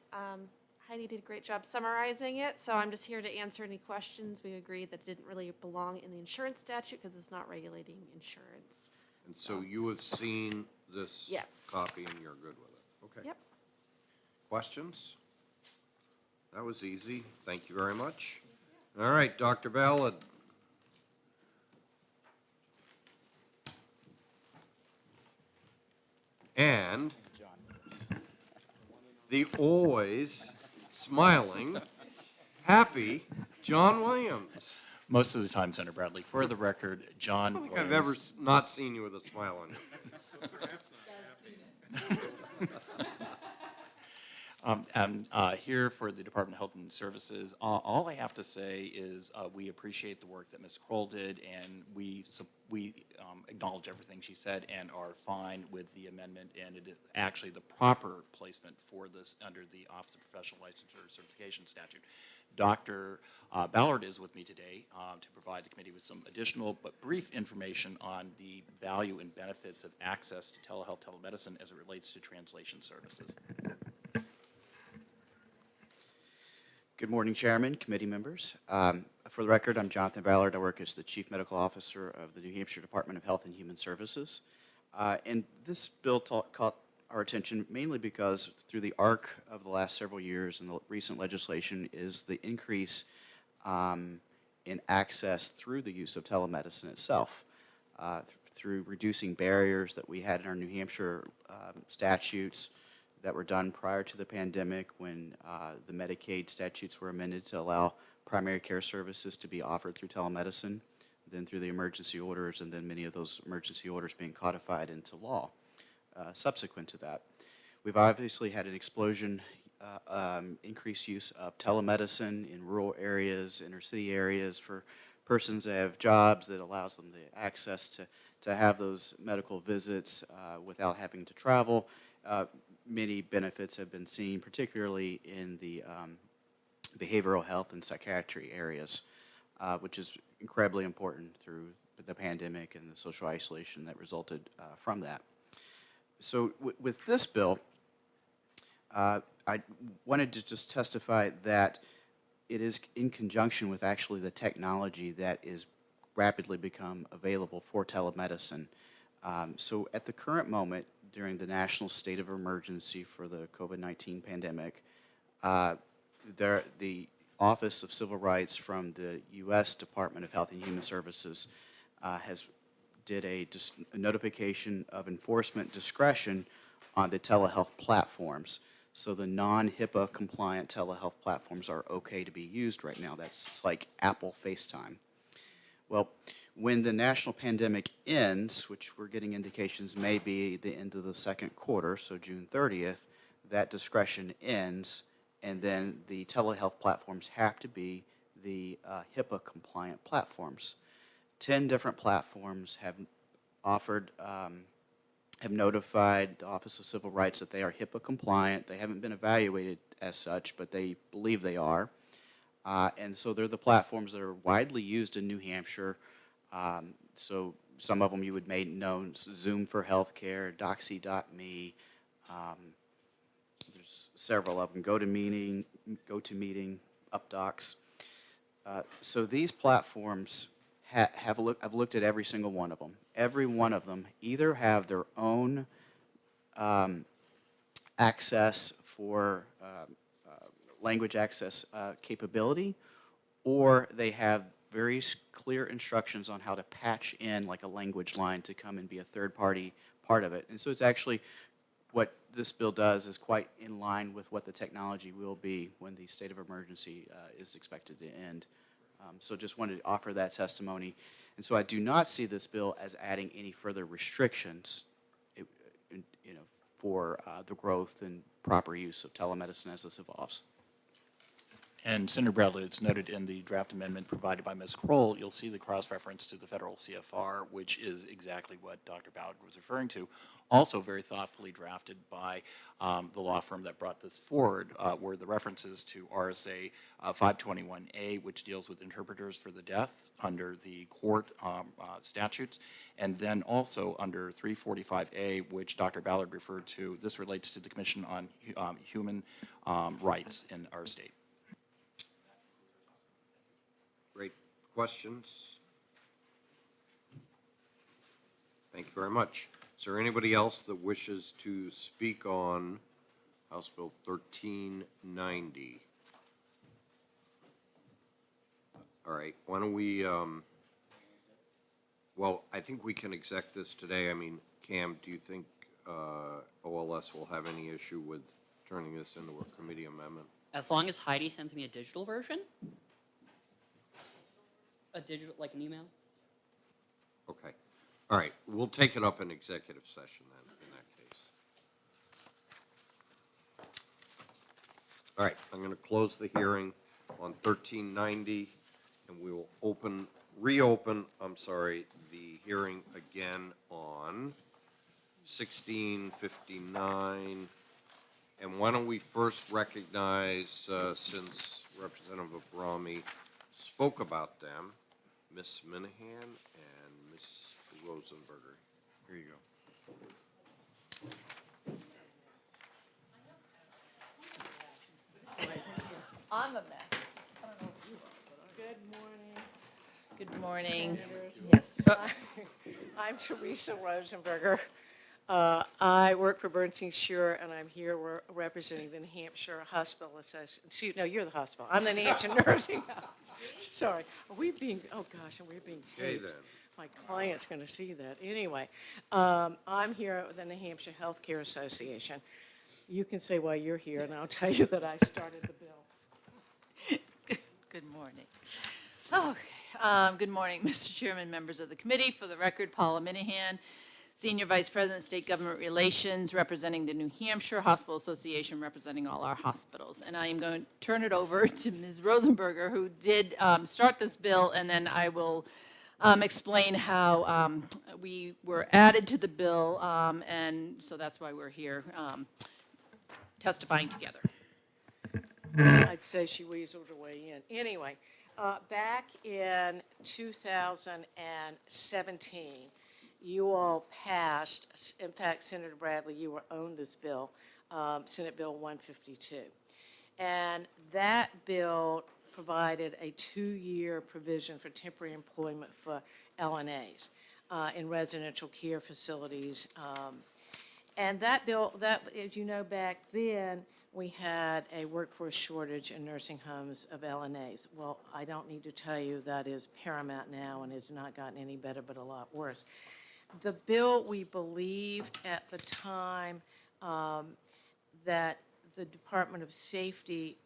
Heidi did a great job summarizing it, so I'm just here to answer any questions. We agreed that it didn't really belong in the insurance statute because it's not regulating insurance. And so you have seen this Yes. copy and you're good with it? Okay. Yep. Questions? That was easy. Thank you very much. All right, Dr. Ballard. And the always smiling, happy John Williams. Most of the time, Senator Bradley. For the record, John I don't think Williams. I've ever not seen you with a smile on your I'm here for the Department of Health and Services. All I have to say is we appreciate the work that Ms. Kroll did, and we acknowledge everything she said and are fine with the amendment, and it is actually the proper placement for this under the Office of Professional Licensure Certification Statute. Dr. Ballard is with me today to provide the committee with some additional but brief information on the value and benefits of access to telehealth telemedicine as it relates to translation services. Good morning, Chairman, committee members. For the record, I'm Jonathan Ballard. I work as the Chief Medical Officer of the New Hampshire Department of Health and Human Services. And this bill caught our attention mainly because through the arc of the last several years and the recent legislation is the increase in access through the use of telemedicine itself, through reducing barriers that we had in our New Hampshire statutes that were done prior to the pandemic when the Medicaid statutes were amended to allow primary care services to be offered through telemedicine, then through the emergency orders, and then many of those emergency orders being codified into law subsequent to that. We've obviously had an explosion, increased use of telemedicine in rural areas, inner city areas for persons that have jobs that allows them the access to have those medical visits without having to travel. Many benefits have been seen, particularly in the behavioral health and psychiatry areas, which is incredibly important through the pandemic and the social isolation that resulted from that. So with this bill, I wanted to just testify that it is in conjunction with actually the technology that is rapidly become available for telemedicine. So at the current moment, during the national state of emergency for the COVID-19 pandemic, the Office of Civil Rights from the U.S. Department of Health and Human Services did a notification of enforcement discretion on the telehealth platforms. So the non-HIPAA compliant telehealth platforms are okay to be used right now. That's like Apple FaceTime. Well, when the national pandemic ends, which we're getting indications may be the end of the second quarter, so June 30th, that discretion ends, and then the telehealth platforms have to be the HIPAA-compliant platforms. 10 different platforms have notified the Office of Civil Rights that they are HIPAA-compliant. They haven't been evaluated as such, but they believe they are. And so they're the platforms that are widely used in New Hampshire. So some of them you would may know: Zoom for Healthcare, Doxy.me. There's several of them. GoToMeeting, UpDocs. So these platforms I've looked at every single one of them. Every one of them either have their own access for language access capability, or they have very clear instructions on how to patch in like a language line to come and be a third-party part of it. And so it's actually what this bill does is quite in line with what the technology will be when the state of emergency is expected to end. So just wanted to offer that testimony. And so I do not see this bill as adding any further restrictions for the growth and proper use of telemedicine as this evolves. And Senator Bradley, it's noted in the draft amendment provided by Ms. Kroll, you'll see the cross-reference to the federal CFR, which is exactly what Dr. Ballard was referring to. Also very thoughtfully drafted by the law firm that brought this forward, were the references to RSA 521A, which deals with interpreters for the deaf under the court statutes, and then also under 345A, which Dr. Ballard referred to. This relates to the Commission on Human Rights in our state. Great questions. Thank you very much. Is there anybody else that wishes to speak on House Bill 1390? All right, why don't we, well, I think we can exec this today. I mean, Cam, do you think OLS nonetheless will have any issue with turning this into a committee amendment. As long as Heidi sends me a digital version? A digital, like an email? Okay. All right, we'll take it up in executive session then, in that case. All right, I'm going to close the hearing on 1390, and we will reopen, the hearing again on 1659. And why don't we first recognize, since Representative Abrami spoke about them, Ms. Minahan and Ms. Rosenberger. Here you go. I'm a mess. I don't know if you are, but Good morning. Yes. I'm Teresa Rosenberger. I work for Bernstein Shure, and I'm here representing the New Hampshire Hospital Association. No, you're the hospital. I'm the New Hampshire Nursing Home. Sorry. Are we being, oh gosh, and we're being Okay, taped. then. My client's going to see that. Anyway, I'm here with the New Hampshire Healthcare Association. You can say why you're here, and I'll tell you that I started the bill. Good morning. Okay. Good morning, Mr. Chairman, members of the committee. For the record, Paula Minahan, Senior Vice President, State Government Relations, representing the New Hampshire Hospital Association, representing all our hospitals. And I am going to turn it over to Ms. Rosenberger, who did start this bill, and then I will explain how we were added to the bill, and so that's why we're here testifying together. I'd say she weaseled her way in. Anyway, back in 2017, you all passed, in fact, Senator Bradley, you were on this bill, Senate Bill 152. And that bill provided a 2-year provision for temporary employment for LNAs in residential care facilities. And that bill, as you know, back then, we had a workforce shortage in nursing homes of LNAs. Well, I don't need to tell you that is paramount now and has not gotten any better, but a lot worse. The bill, we believed at the time that the Department of Safety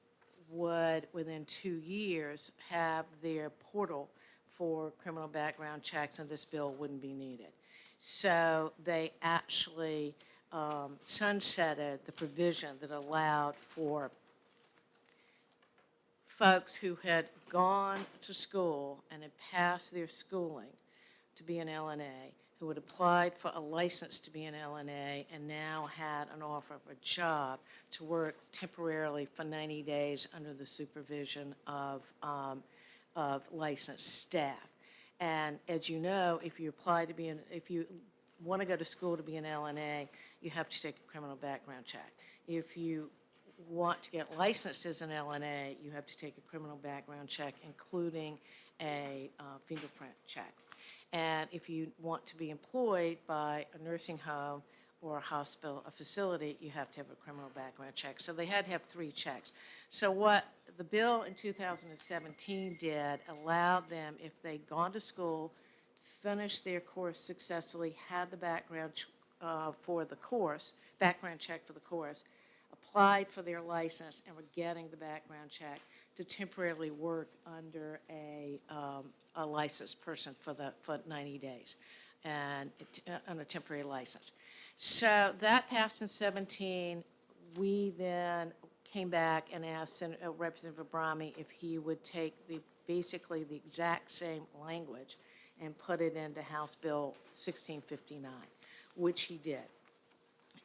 would, within 2 years, have their portal for criminal background checks, and this bill wouldn't be needed. So they actually sunsetted the provision that allowed for folks who had gone to school and had passed their schooling to be an LNA, who had applied for a license to be an LNA and now had an offer of a job to work temporarily for 90 days under the supervision of licensed staff. And as you know, if you apply to be if you want to go to school to be an LNA, you have to take a criminal background check. If you want to get licensed as an LNA, you have to take a criminal background check, including a fingerprint check. And if you want to be employed by a nursing home or a hospital, a facility, you have to have a criminal background check. So they had to have 3 checks. So what the bill in 2017 did allowed them, if they'd gone to school, finished their course successfully, had the background for the course, background check for the course, applied for their license and were getting the background check, to temporarily work under a licensed person for 90 days and on a temporary license. So that passed in 17. We then came back and asked Representative Abrami if he would take basically the exact same language and put it into House Bill 1659, which he did.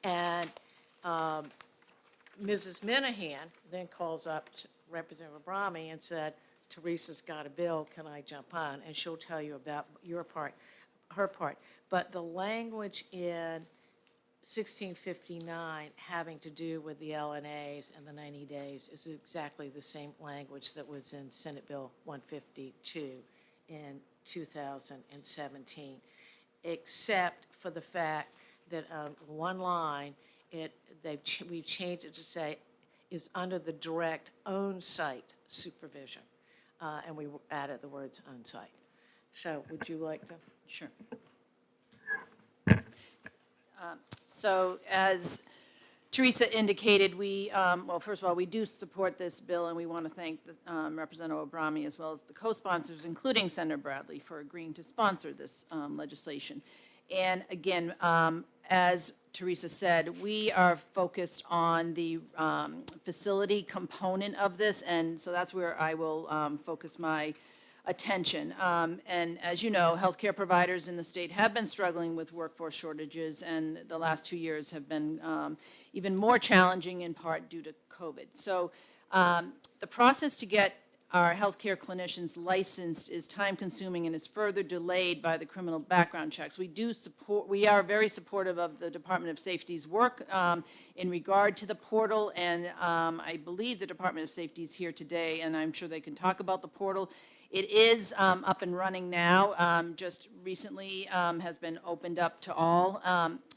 And Mrs. Minahan then calls up Representative Abrami and said, Teresa's got a bill, can I jump on? And she'll tell you about her part. But the language in 1659 having to do with the LNAs and the 90 days is exactly the same language that was in Senate Bill 152 in 2017, except for the fact that one line, we've changed it to say is under the direct on-site supervision, and we added the words on-site. So would you like to? Sure. So as Teresa indicated well, first of all, we do support this bill, and we want to thank Representative Abrami as well as the co-sponsors, including Senator Bradley, for agreeing to sponsor this legislation. And again, as Teresa said, we are focused on the facility component of this, and so that's where I will focus my attention. And as you know, healthcare providers in the state have been struggling with workforce shortages, and the last 2 years have been even more challenging in part due to COVID. So the process to get our healthcare clinicians licensed is time-consuming and is further delayed by the criminal background checks. We are very supportive of the Department of Safety's work in regard to the portal, and I believe the Department of Safety is here today, and I'm sure they can talk about the portal. It is up and running now, just recently has been opened up to all.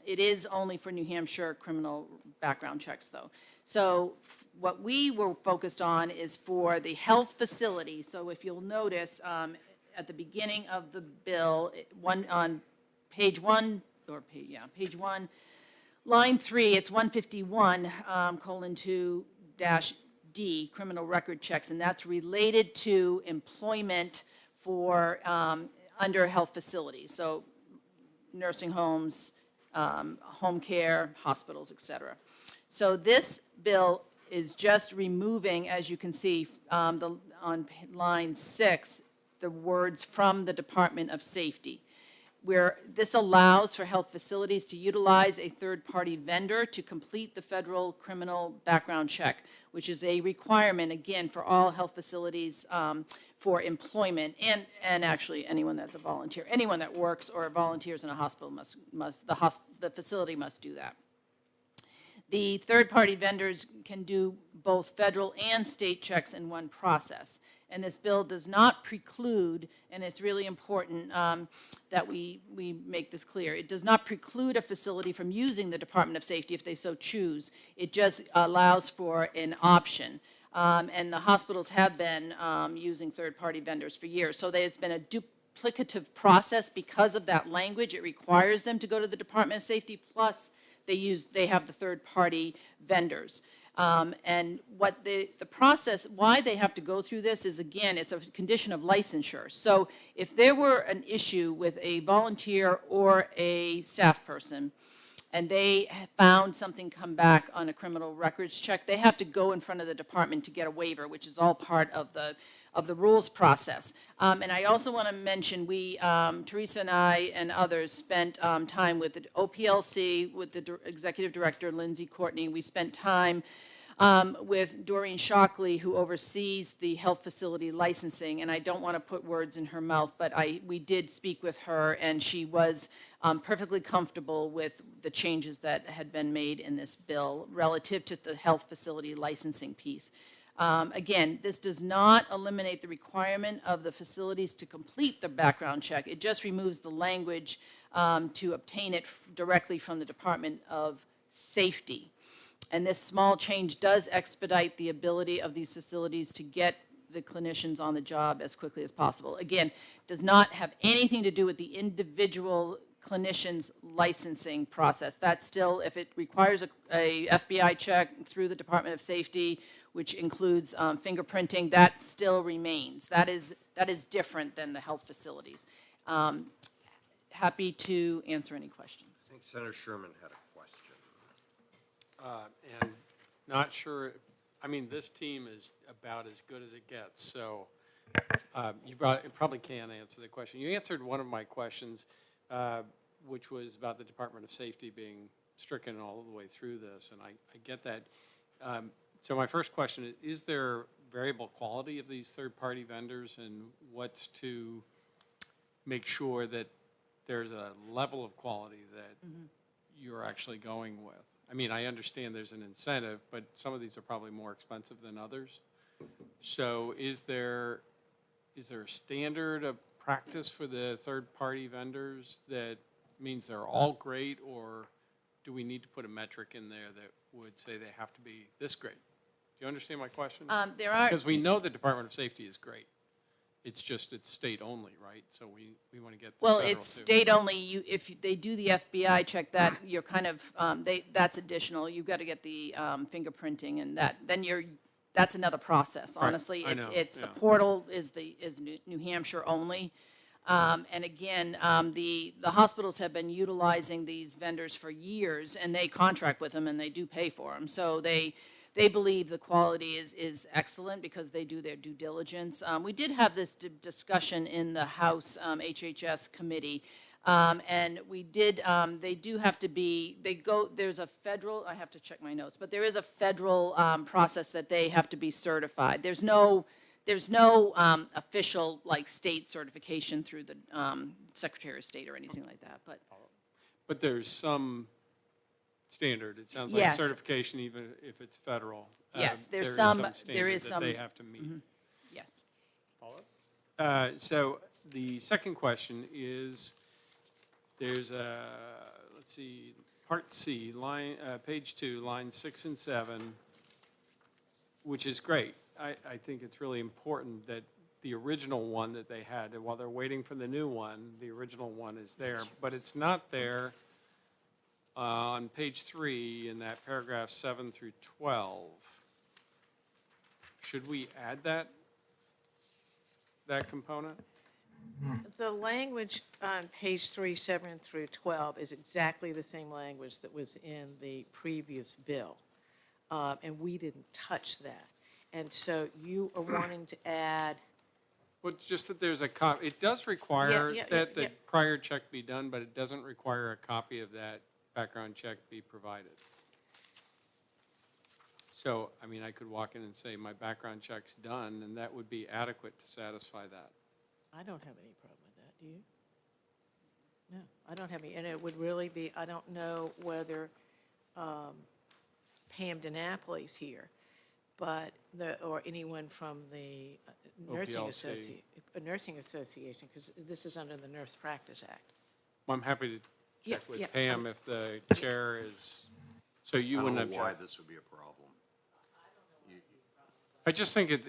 It is only for New Hampshire criminal background checks, though. So what we were focused on is for the health facility. So if you'll notice, at the beginning of the bill, on page 1, page 1, line 3, it's 151:2 D, criminal record checks, and that's related to employment for under health facilities, so nursing homes, home care, hospitals, et cetera. So this bill is just removing, as you can see, on line 6, the words "from the Department of Safety," where this allows for health facilities to utilize a third-party vendor to complete the federal criminal background check, which is a requirement, again, for all health facilities for employment, and actually anyone that's a volunteer. Anyone that works or volunteers in a hospital the facility must do that. The third-party vendors can do both federal and state checks in one process. And this bill does not preclude, and it's really important that we make this clear, it does not preclude a facility from using the Department of Safety if they so choose. It just allows for an option. And the hospitals have been using third-party vendors for years. So there's been a duplicative process because of that language. It requires them to go to the Department of Safety, plus they have the third-party vendors. And what the process, why they have to go through this is, again, it's a condition of licensure. So if there were an issue with a volunteer or a staff person, and they found something come back on a criminal records check, they have to go in front of the department to get a waiver, which is all part of the rules process. And I also want to mention, Teresa and I and others spent time with the OPLC, with the executive director, Lindsay Courtney. We spent time with Doreen Shockley, who oversees the health facility licensing, and I don't want to put words in her mouth, but we did speak with her, and she was perfectly comfortable with the changes that had been made in this bill relative to the health facility licensing piece. Again, this does not eliminate the requirement of the facilities to complete the background check. It just removes the language to obtain it directly from the Department of Safety. And this small change does expedite the ability of these facilities to get the clinicians on the job as quickly as possible. Again, does not have anything to do with the individual clinician's licensing process. That's still, if it requires a FBI check through the Department of Safety, which includes fingerprinting, that still remains. That is different than the health facilities. Happy to answer any questions. I think Senator Sherman had a question. And not sure, I mean, this team is about as good as it gets, so you probably can answer the question. You answered one of my questions, which was about the Department of Safety being stricken all the way through this, and I get that. So my first question is there variable quality of these third-party vendors, and what's to make sure that there's a level of quality that you're actually going with? I mean, I understand there's an incentive, but some of these are probably more expensive than others. So is there a standard of practice for the third-party vendors that means they're all great, or do we need to put a metric in there that would say they have to be this great? Do you understand my question? There are, because we know the Department of Safety is great. It's just, it's state only, right? So we want to get the Well, federal it's too. state only. If they do the FBI check, that you're kind of, that's additional. You've got to get the fingerprinting and that's another process, Right, honestly. I know, It's the yeah. portal is New Hampshire only. And again, the hospitals have been utilizing these vendors for years, and they contract with them, and they do pay for them. So they believe the quality is excellent because they do their due diligence. We did have this discussion in the House HHS committee, and we did, they do have to be, there's a federal, I have to check my notes, but there is a federal process that they have to be certified. There's no official, like, state certification through the Secretary of State or anything like that, but. But there's some standard, it sounds like Yes. certification, even if it's federal. Yes, there there's is some, standard there is that some. they have to meet. Yes. So the second question is, there's a, let's see, Part C, page 2, lines 6 and 7, which is great. I think it's really important that the original one that they had, and while they're waiting for the new one, the original one is there, but it's not there on page 3 in that paragraph 7 through 12. Should we add that component? The language on page 3, 7 through 12 is exactly the same language that was in the previous bill. And we didn't touch that. And so you are wanting to add, Well, just that there's a it does require yeah, that the yeah. prior check be done, but it doesn't require a copy of that background check be provided. So, I mean, I could walk in and say, my background check's done, and that would be adequate to satisfy that. I don't have any problem with that, do you? No, I don't have any, and it would really be, I don't know whether Pam DiNapoli's here, but or anyone from the nursing OPLC. nursing association, because this is under the Nurse Practice Act. Well, I'm happy to Yeah, check with yeah, Pam if the chair is, so you I wouldn't don't know why object. this would be a problem. I just think it's,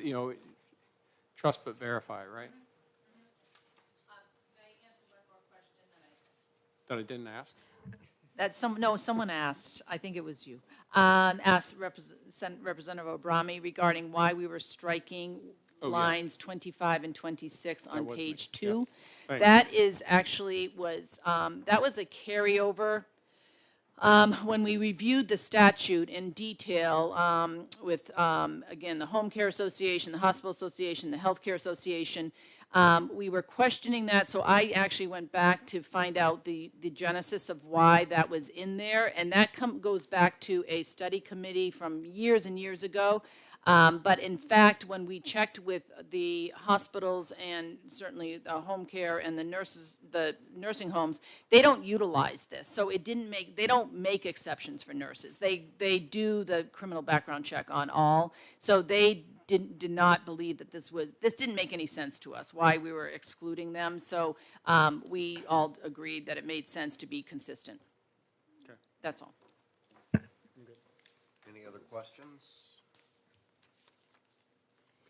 trust but verify, right? That I didn't ask? Someone asked, I think it was you, asked Representative Obrami regarding why we were striking Oh, yeah. lines 25 and 26 on was me. page Yeah. 2. Thanks. That is actually that was a carryover. When we reviewed the statute in detail with, again, the Home Care Association, the Hospital Association, the Healthcare Association, we were questioning that, so I actually went back to find out the genesis of why that was in there, and that goes back to a study committee from years and years ago. But in fact, when we checked with the hospitals and certainly the home care and the nurses, the nursing homes, they don't utilize this. So they don't make exceptions for nurses. They do the criminal background check on all. So they did not believe that this didn't make any sense to us, why we were excluding them. So we all agreed that it made sense to be consistent. Okay. That's all. Any other questions?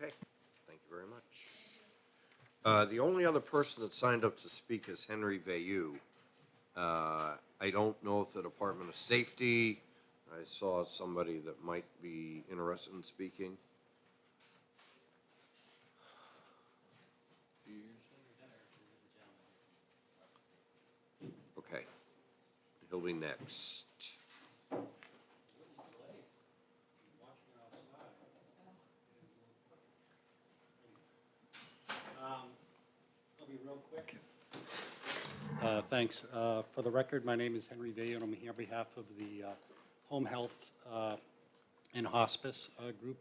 Okay, thank you very much. The only other person that signed up to speak is Henry Vayu. I don't know if the Department of Safety, I saw somebody that might be interested in speaking. Okay, he'll be next. I'll be real quick. Thanks. For the record, my name is Henry Vayu, and I'm here on behalf of the Home Health and Hospice Group.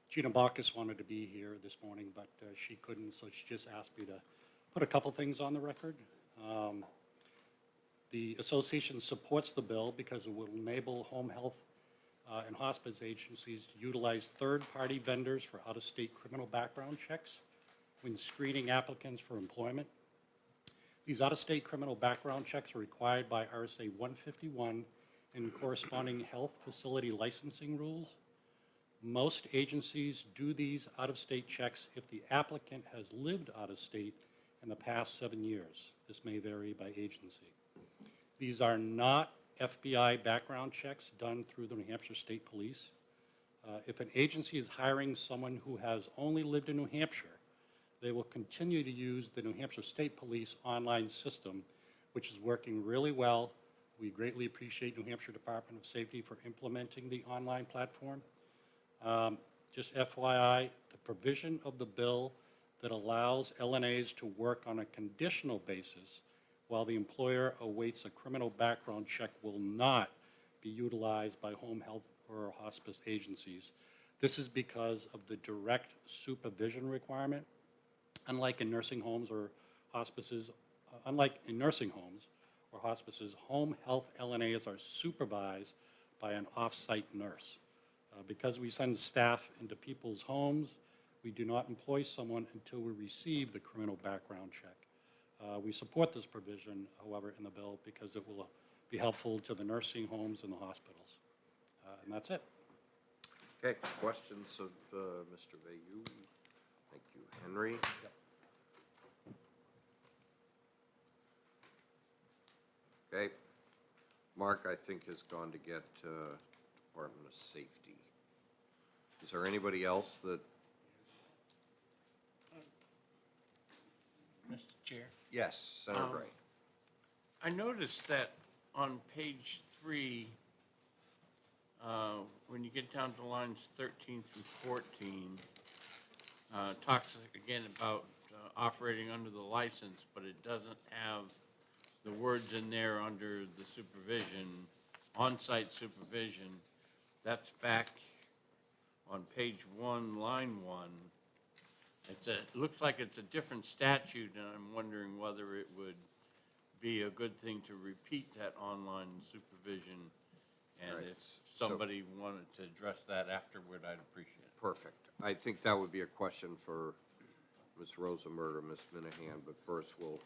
Gina Bacchus wanted to be here this morning, but she couldn't, so she just asked me to put a couple things on the record. The association supports the bill because it will enable home health and hospice agencies to utilize third-party vendors for out-of-state criminal background checks when screening applicants for employment. These out-of-state criminal background checks are required by RSA 151 and corresponding health facility licensing rules. Most agencies do these out-of-state checks if the applicant has lived out of state in the past 7 years. This may vary by agency. These are not FBI background checks done through the New Hampshire State Police. If an agency is hiring someone who has only lived in New Hampshire, they will continue to use the New Hampshire State Police online system, which is working really well. We greatly appreciate New Hampshire Department of Safety for implementing the online platform. Just FYI, the provision of the bill that allows LNAs to work on a conditional basis while the employer awaits a criminal background check will not be utilized by home health or hospice agencies. This is because of the direct supervision requirement. Unlike in nursing homes or hospices, home health LNAs are supervised by an off-site nurse. Because we send staff into people's homes, we do not employ someone until we receive the criminal background check. We support this provision, however, in the bill because it will be helpful to the nursing homes and the hospitals. And that's it. Okay, questions of Mr. Vayu? Thank you. Henry? Okay. Mark, I think, has gone to get Department of Safety. Is there anybody else that? Mr. Chair? Yes, Senator Gray. I noticed that on page 3, when you get down to lines 13 through 14, talks again about operating under the license, but it doesn't have the words in there under the supervision, on-site supervision. That's back on page 1, line 1. It looks like it's a different statute, and I'm wondering whether it would be a good thing to repeat that online supervision. And Right. if somebody wanted to address that afterward, I'd appreciate it. Perfect. I think that would be a question for Ms. Rosenberg or Ms. Minahan, but first we'll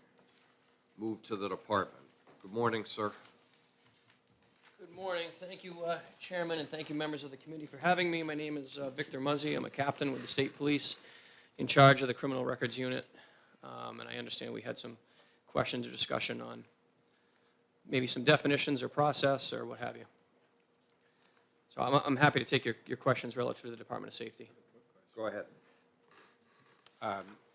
move to the department. Good morning, sir. Good morning. Thank you, Chairman, and thank you, members of the committee, for having me. My name is Victor Muzzy. I'm a captain with the State Police in charge of the Criminal Records Unit. And I understand we had some questions or discussion on maybe some definitions or process or what have you. So I'm happy to take your questions relative to the Department of Safety. Go ahead.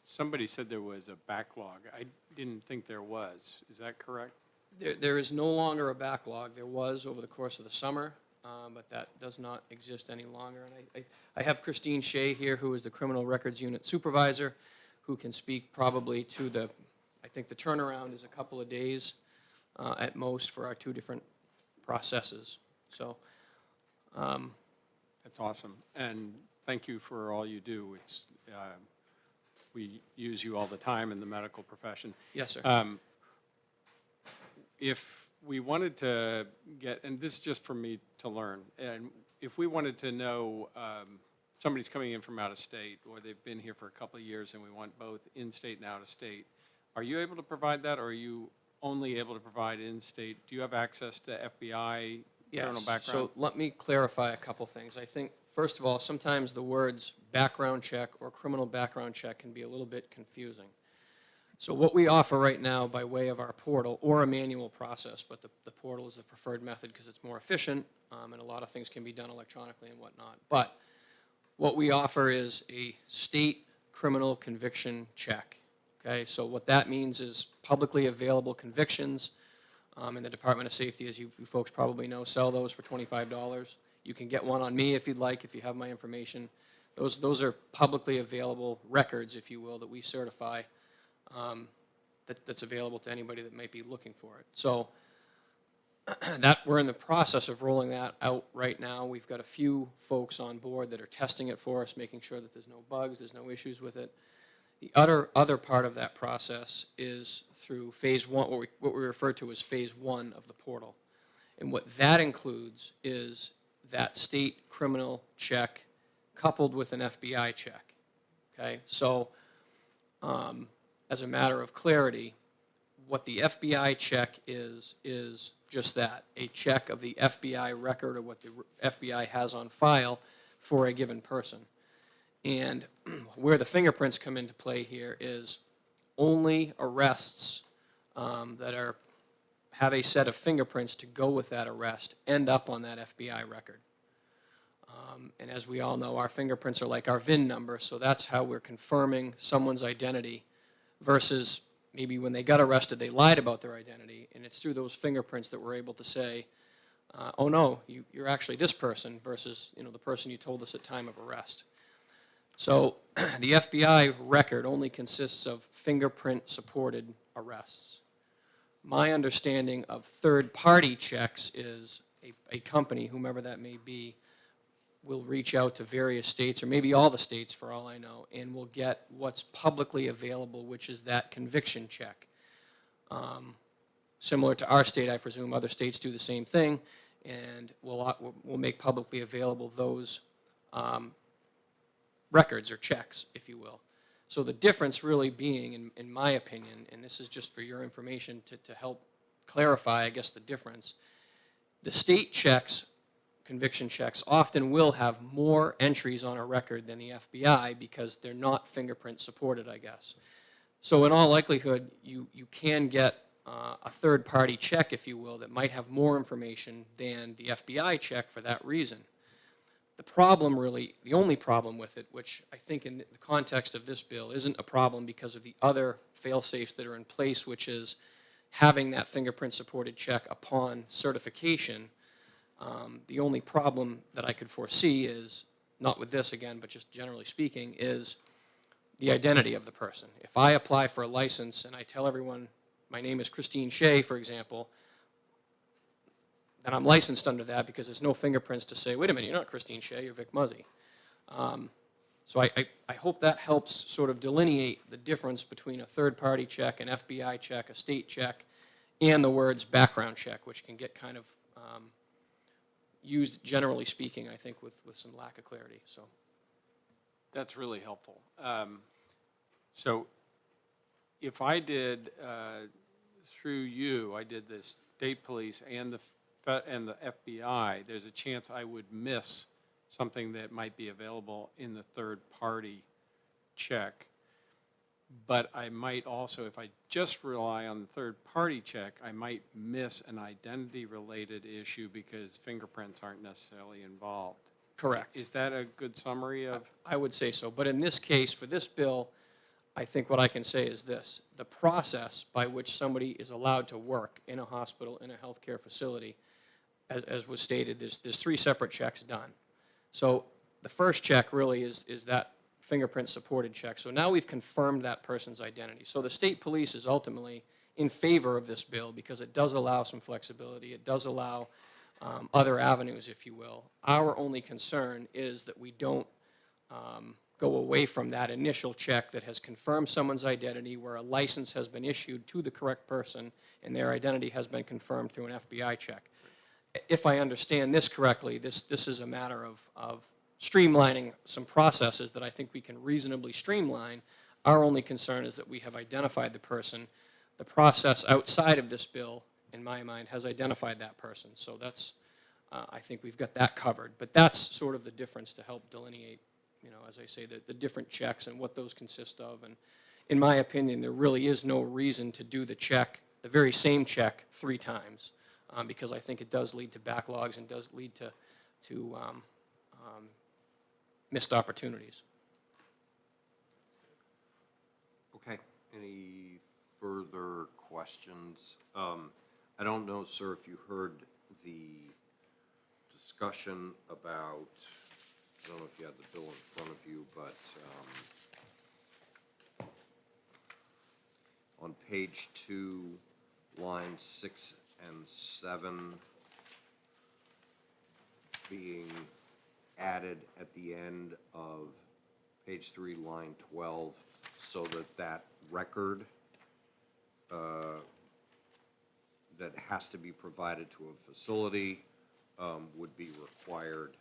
Somebody said there was a backlog. I didn't think there was. Is that correct? There is no longer a backlog. There was over the course of the summer, but that does not exist any longer. And I have Christine Shea here, who is the Criminal Records Unit Supervisor, who can speak probably to I think the turnaround is a couple of days at most for our two different processes. So. That's awesome. And thank you for all you do. It's, we use you all the time in the medical profession. Yes, sir. If we wanted to get, and this is just for me to learn, and if we wanted to know somebody's coming in from out of state, or they've been here for a couple of years and we want both in-state and out-of-state, are you able to provide that, or are you only able to provide in-state? Do you have access to FBI criminal Yes, background? so let me clarify a couple things. I think, first of all, sometimes the words background check or criminal background check can be a little bit confusing. So what we offer right now by way of our portal, or a manual process, but the portal is the preferred method because it's more efficient, and a lot of things can be done electronically and whatnot. But what we offer is a state criminal conviction check. Okay, so what that means is publicly available convictions. In the Department of Safety, as you folks probably know, sell those for $25. You can get one on me if you'd like, if you have my information. Those are publicly available records, if you will, that we certify that's available to anybody that might be looking for it. So we're in the process of rolling that out right now. We've got a few folks on board that are testing it for us, making sure that there's no bugs, there's no issues with it. The other part of that process is through phase one, what we refer to as phase 1 of the portal. And what that includes is that state criminal check coupled with an FBI check. Okay, so as a matter of clarity, what the FBI check is just that, a check of the FBI record or what the FBI has on file for a given person. And where the fingerprints come into play here is only arrests that have a set of fingerprints to go with that arrest end up on that FBI record. And as we all know, our fingerprints are like our VIN number, so that's how we're confirming someone's identity versus maybe when they got arrested, they lied about their identity, and it's through those fingerprints that we're able to say, oh no, you're actually this person versus the person you told us at time of arrest. So the FBI record only consists of fingerprint-supported arrests. My understanding of third-party checks is a company, whomever that may be, will reach out to various states, or maybe all the states for all I know, and will get what's publicly available, which is that conviction check. Similar to our state, I presume other states do the same thing, and we'll make publicly available those records or checks, if you will. So the difference really being, in my opinion, and this is just for your information to help clarify, I guess, the difference, the state checks, conviction checks, often will have more entries on a record than the FBI because they're not fingerprint supported, I guess. So in all likelihood, you can get a third-party check, if you will, that might have more information than the FBI check for that reason. The problem really, the only problem with it, which I think in the context of this bill isn't a problem because of the other fail-safes that are in place, which is having that fingerprint-supported check upon certification. The only problem that I could foresee is, not with this again, but just generally speaking, is the identity of the person. If I apply for a license and I tell everyone my name is Christine Shea, for example, then I'm licensed under that because there's no fingerprints to say, wait a minute, you're not Christine Shea, you're Vic Muzzy. So I hope that helps sort of delineate the difference between a third-party check, an FBI check, a state check, and the words background check, which can get kind of used, generally speaking, I think, with some lack of clarity. So That's really helpful. So if I did, through you, I did the state police and the FBI, there's a chance I would miss something that might be available in the third-party check. But I might also, if I just rely on the third-party check, I might miss an identity-related issue because fingerprints aren't necessarily involved. correct. Is that a good summary of? I would say so. But in this case, for this bill, I think what I can say is this. The process by which somebody is allowed to work in a hospital, in a healthcare facility, as was stated, there's three separate checks done. So the first check really is that fingerprint-supported check. So now we've confirmed that person's identity. So the state police is ultimately in favor of this bill because it does allow some flexibility. It does allow other avenues, if you will. Our only concern is that we don't go away from that initial check that has confirmed someone's identity, where a license has been issued to the correct person and their identity has been confirmed through an FBI check. If I understand this correctly, this is a matter of streamlining some processes that I think we can reasonably streamline. Our only concern is that we have identified the person. The process outside of this bill, in my mind, has identified that person. So that's, I think we've got that covered. But that's sort of the difference to help delineate, as I say, the different checks and what those consist of. And in my opinion, there really is no reason to do the check, the very same check, 3 times, because I think it does lead to backlogs and does lead to missed opportunities. Okay, any further questions? I don't know, sir, if you heard the discussion about, I don't know if you had the bill in front of you, but on page 2, lines 6 and 7 being added at the end of page 3, line 12, so that record that has to be provided to a facility would be required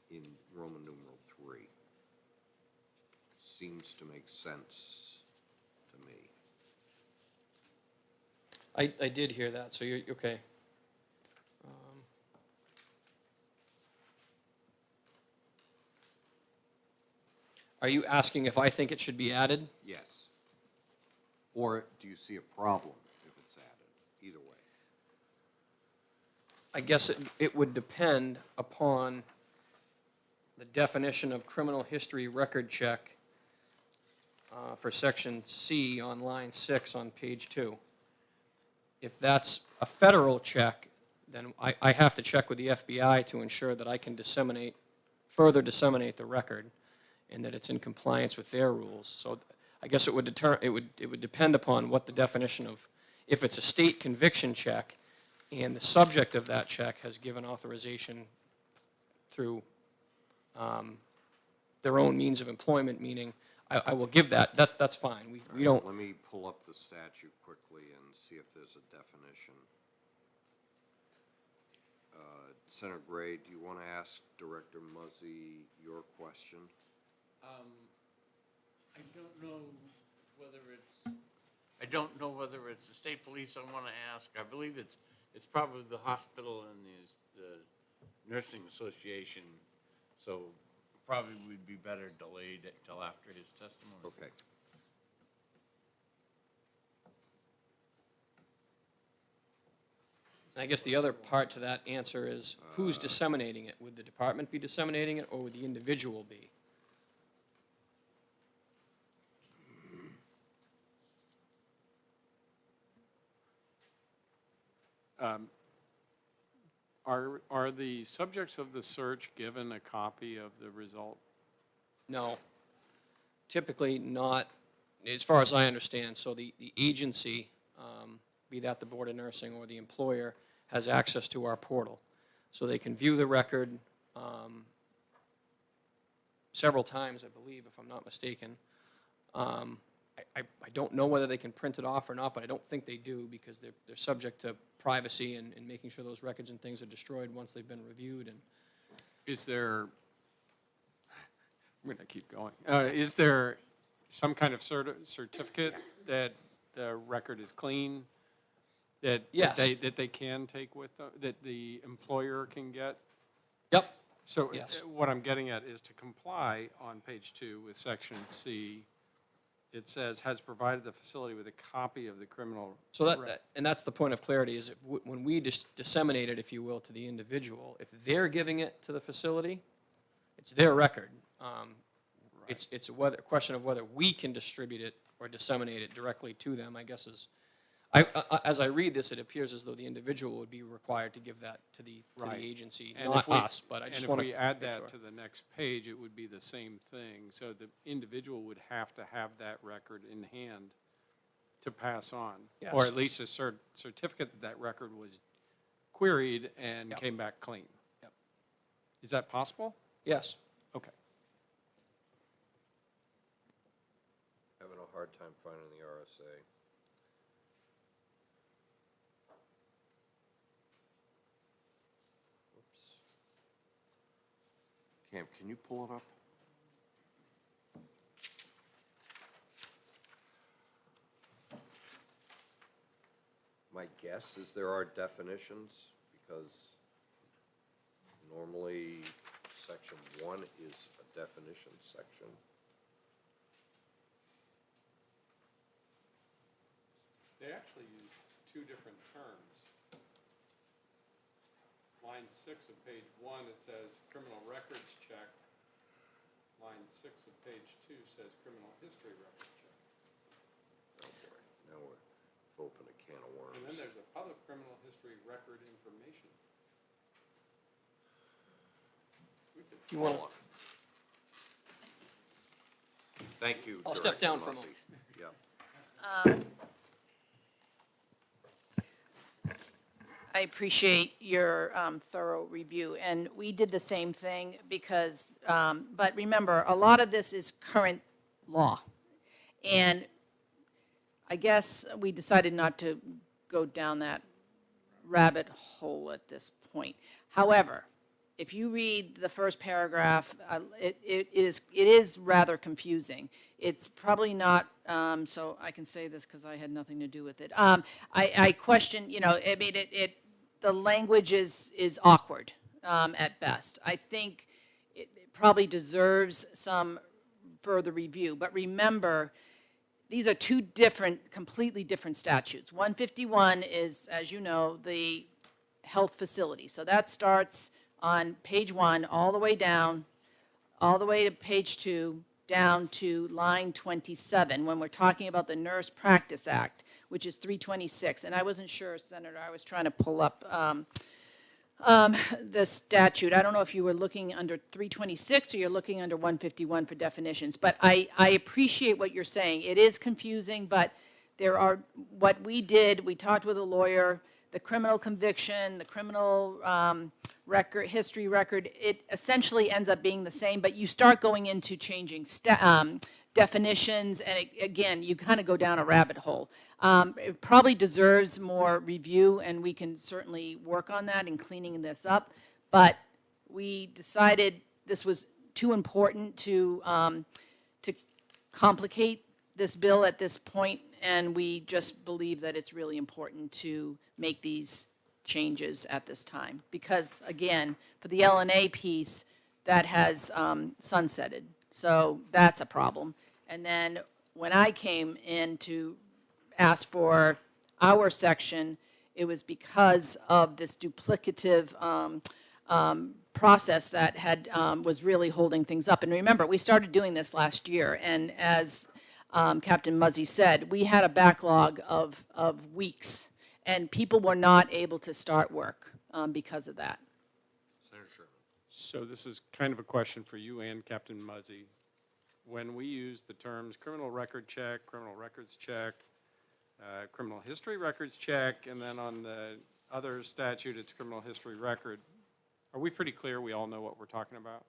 in Roman numeral 3. Seems to make sense to me. I did hear that, so you're okay. Are you asking if I think it should be added? Yes. Or do you see a problem if it's added? Either way. I guess it would depend upon the definition of criminal history record check for section C on line 6 on page 2. If that's a federal check, then I have to check with the FBI to ensure that I can further disseminate the record and that it's in compliance with their rules. So I guess it would depend upon what the definition of, if it's a state conviction check and the subject of that check has given authorization through their own means of employment, meaning I will give that. That's fine. We don't. Let me pull up the statute quickly and see if there's a definition. Senator Gray, do you want to ask Director Muzzy your question? I don't know whether it's the state police I want to ask. I believe it's probably the hospital and the nursing association. So probably would be better delayed until after his testimony. Okay. I guess the other part to that answer is who's disseminating it? Would the department be disseminating it or would the individual be? Are the subjects of the search given a copy of the result? No. Typically not, as far as I understand. So the agency, be that the Board of Nursing or the employer, has access to our portal. So they can view the record several times, I believe, if I'm not mistaken. I don't know whether they can print it off or not, but I don't think they do because they're subject to privacy and making sure those records and things are destroyed once they've been reviewed. And Is there, I'm going to keep going. Is there some kind of certificate that the record is clean? That Yes. that they can take with them, that the employer can get? Yep. So Yes. what I'm getting at is to comply on page 2 with section C. It says, has provided the facility with a copy of the criminal. So and that's the point of clarity, is when we disseminate it, if you will, to the individual, if they're giving it to the facility, it's their record. It's a question of whether we can distribute it or disseminate it directly to them, I guess is. As I read this, it appears as though the individual would be required to give that to the agency, And not if we- us, but I just want to. And if we add that to the next page, it would be the same thing. So the individual would have to have that record in hand to pass on. Yes. Or at least a certificate that that record was queried and Yep. came back clean. Yep. Is that possible? Yes. Okay. Having a hard time finding the RSA. Oops. Cam, can you pull it up? My guess is there are definitions, because normally section 1 is a definition section. They actually use two different terms. Line 6 of page 1, it says criminal records check. Line 6 of page 2 says criminal history record check. Oh boy, now we've opened a can of worms. And then there's a public criminal history record information. We could You want follow. Thank you. I'll step Director down for a Mussey. moment. Yeah. I appreciate your thorough review, and we did the same thing because, but remember, a lot of this is current law. And I guess we decided not to go down that rabbit hole at this point. However, if you read the first paragraph, it is rather confusing. It's probably not, so I can say this because I had nothing to do with it. I question, I mean, the language is awkward at best. I think it probably deserves some further review. But remember, these are two different, completely different statutes. 151 is, as you know, the health facility. So that starts on page 1 all the way down, all the way to page 2, down to line 27, when we're talking about the Nurse Practice Act, which is 326. And I wasn't sure, Senator, I was trying to pull up the statute. I don't know if you were looking under 326 or you're looking under 151 for definitions. But I appreciate what you're saying. It is confusing, but there are, what we did, we talked with a lawyer, the criminal conviction, the criminal record, history record, it essentially ends up being the same, but you start going into changing definitions, and again, you kind of go down a rabbit hole. It probably deserves more review, and we can certainly work on that in cleaning this up, but we decided this was too important to complicate this bill at this point, and we just believe that it's really important to make these changes at this time. Because, again, for the LNA piece, that has sunsetted. So that's a problem. And then when I came in to ask for our section, it was because of this duplicative process that had was really holding things up. And remember, we started doing this last year, and as Captain Muzzy said, we had a backlog of weeks, and people were not able to start work because of that. Senator Sherman. So this is kind of a question for you and Captain Muzzy. When we use the terms criminal record check, criminal records check, criminal history records check, and then on the other statute, it's criminal history record, are we pretty clear we all know what we're talking about?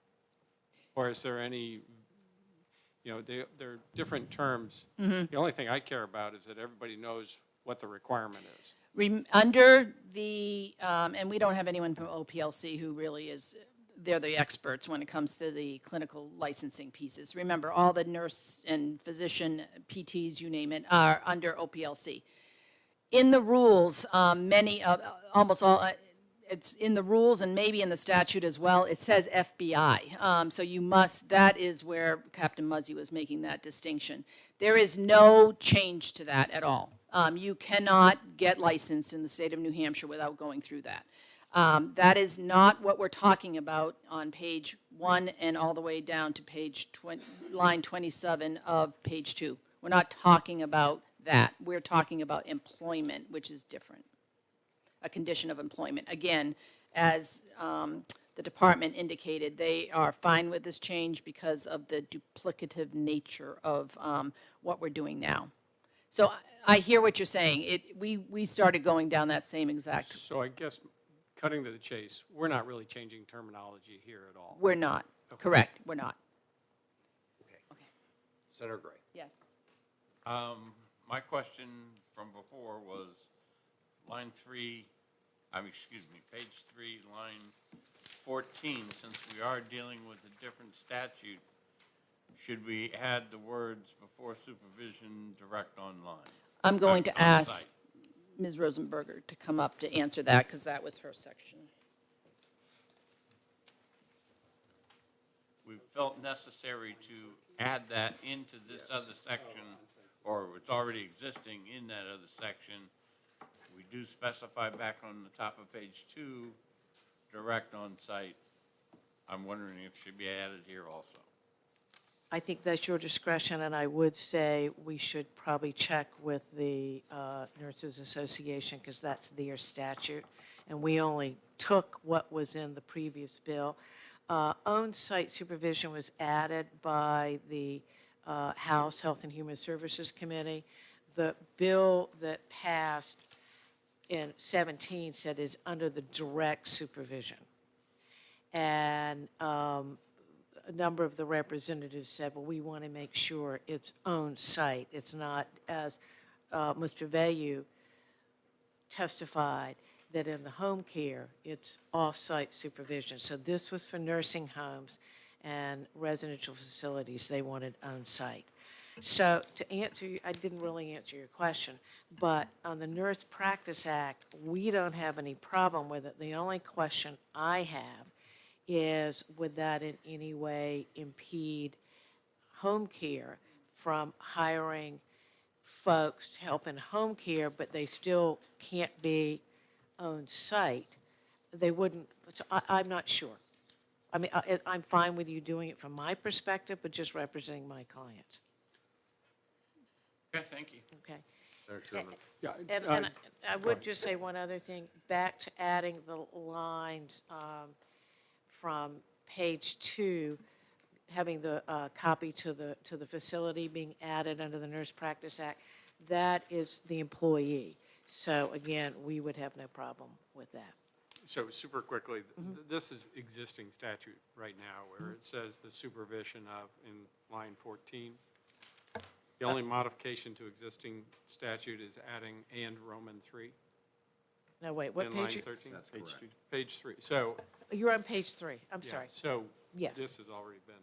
Or is there any, you know, they're different terms. The only thing I care about is that everybody knows what the requirement is. Under the, and we don't have anyone from OPLC who really is, they're the experts when it comes to the clinical licensing pieces. Remember, all the nurse and physician PTs, you name it, are under OPLC. In the rules, almost all, it's in the rules and maybe in the statute as well, it says FBI. So you must, that is where Captain Muzzy was making that distinction. There is no change to that at all. You cannot get licensed in the state of New Hampshire without going through that. That is not what we're talking about on page 1 and all the way down to page line 27 of page 2. We're not talking about that. We're talking about employment, which is different. A condition of employment. Again, as the department indicated, they are fine with this change because of the duplicative nature of what we're doing now. So I hear what you're saying. We started going down that same exact. So I guess, cutting to the chase, we're not really changing terminology here at all. We're not. Okay. Correct. We're not. Okay. Senator Gray. Yes. My question from before was line 3, page 3, line 14, since we are dealing with a different statute, should we add the words before supervision direct online? I'm going to ask site? Ms. Rosenberger to come up to answer that because that was her section. We felt necessary to add that into this other section, or it's already existing in that other section. We do specify back on the top of page 2, direct on site. I'm wondering if it should be added here also. I think that's your discretion, and I would say we should probably check with the Nurses Association because that's their statute, and we only took what was in the previous bill. On-site supervision was added by the House Health and Human Services Committee. The bill that passed in 17 said is under the direct supervision. And a number of the representatives said, well, we want to make sure it's on site. It's not, as Mr. Vayu testified, that in the home care, it's off-site supervision. So this was for nursing homes and residential facilities. They wanted on-site. So to answer you, I didn't really answer your question, but on the Nurse Practice Act, we don't have any problem with it. The only question I have is, would that in any way impede home care from hiring folks to help in home care, but they still can't be on site, they wouldn't, so I'm not sure. I mean, I'm fine with you doing it from my perspective, but just representing my clients, Okay, thank you. okay? Senator Sherman. Yeah, And I go would ahead. just say one other thing, back to adding the lines from page 2, having the copy to the facility being added under the Nurse Practice Act, that is the employee. So again, we would have no problem with that. So super quickly, this is existing statute right now where it says the supervision of in line 14. The only modification to existing statute is adding and Roman 3 No, wait, what in line page? 13. That's Page correct. 3. Page 3. So, You're on page 3, I'm yeah, sorry. so Yes. this has already been,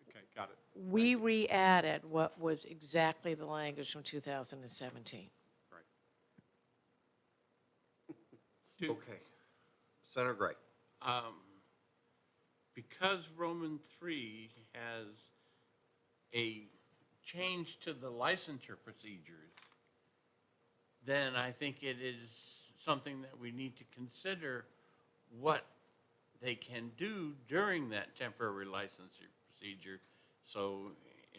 okay, got it. We re-added what was exactly the language from 2017. Do- Okay. Senator Gray. Because Roman 3 has a change to the licensure procedures, then I think it is something that we need to consider what they can do during that temporary licensure procedure. So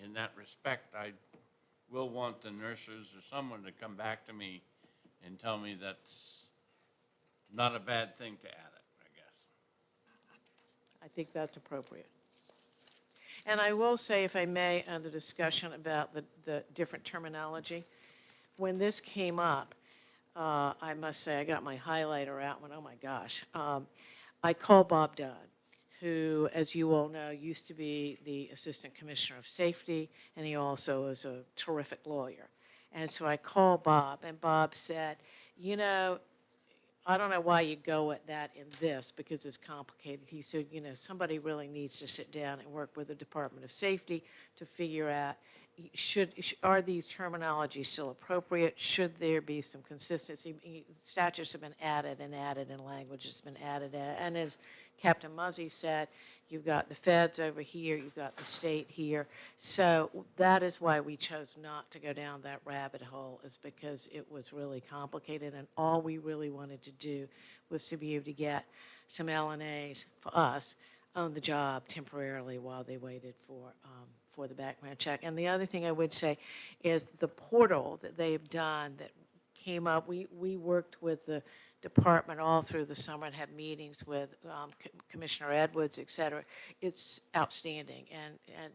in that respect, I will want the nurses or someone to come back to me and tell me that's not a bad thing to add it, I guess. I think that's appropriate. And I will say, if I may, on the discussion about the different terminology, when this came up, I must say, I got my highlighter out and went, oh my gosh. I called Bob Dunn, who, as you all know, used to be the Assistant Commissioner of Safety, and he also is a terrific lawyer. And so I called Bob, and Bob said, you know, I don't know why you go at that in this, because it's complicated. He said, you know, somebody really needs to sit down and work with the Department of Safety to figure out, are these terminologies still appropriate? Should there be some consistency? Statutes have been added and added, and language has been added. And as Captain Muzzy said, you've got the feds over here, you've got the state here. So that is why we chose not to go down that rabbit hole, is because it was really complicated, and all we really wanted to do was to be able to get some LNAs for us on the job temporarily while they waited for the background check. And the other thing I would say is the portal that they've done that came up, we worked with the department all through the summer and had meetings with Commissioner Edwards, et cetera. It's outstanding, and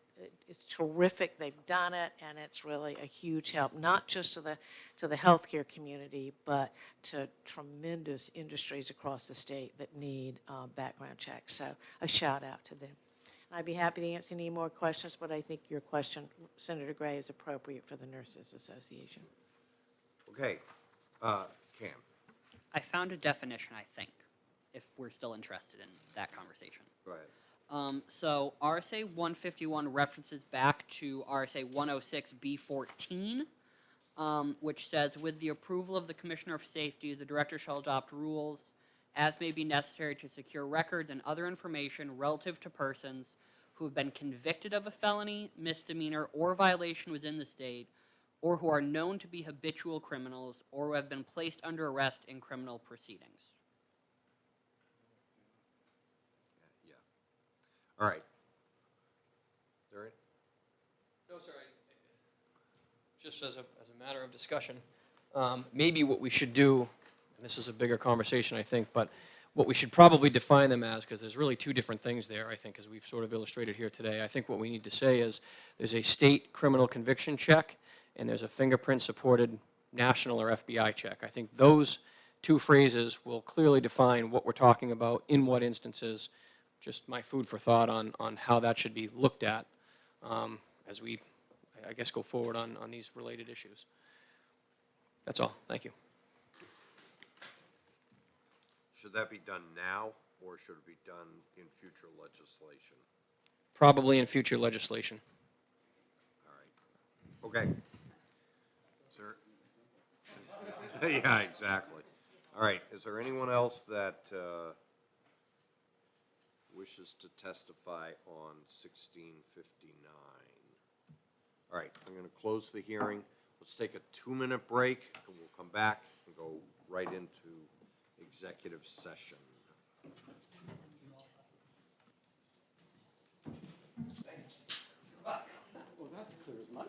it's terrific. They've done it, and it's really a huge help, not just to the healthcare community, but to tremendous industries across the state that need background checks. So a shout out to them. I'd be happy to answer any more questions, but I think your question, Senator Gray, is appropriate for the Nurses Association. Okay. Cam. I found a definition, I think, if we're still interested in that conversation. Go ahead. So RSA 151 references back to RSA 106B14, which says, with the approval of the Commissioner of Safety, the Director shall adopt rules as may be necessary to secure records and other information relative to persons who have been convicted of a felony, misdemeanor, or violation within the state, or who are known to be habitual criminals, or who have been placed under arrest in criminal proceedings. Yeah. All right. All right. No, sir. Just as a matter of discussion, maybe what we should do, and this is a bigger conversation, I think, but what we should probably define them as, because there's really two different things there, I think, as we've sort of illustrated here today. I think what we need to say is there's a state criminal conviction check, and there's a fingerprint-supported national or FBI check. I think those two phrases will clearly define what we're talking about, in what instances, just my food for thought on how that should be looked at as we, I guess, go forward on these related issues. That's all. Thank you. Should that be done now, or should it be done in future legislation? Probably in future legislation. All right. Okay. Sir? Yeah, exactly. All right. Is there anyone else that wishes to testify on 1659? All right, I'm going to close the hearing. Let's take a 2-minute break, and we'll come back and go right into executive session. Well, that's clear as mud.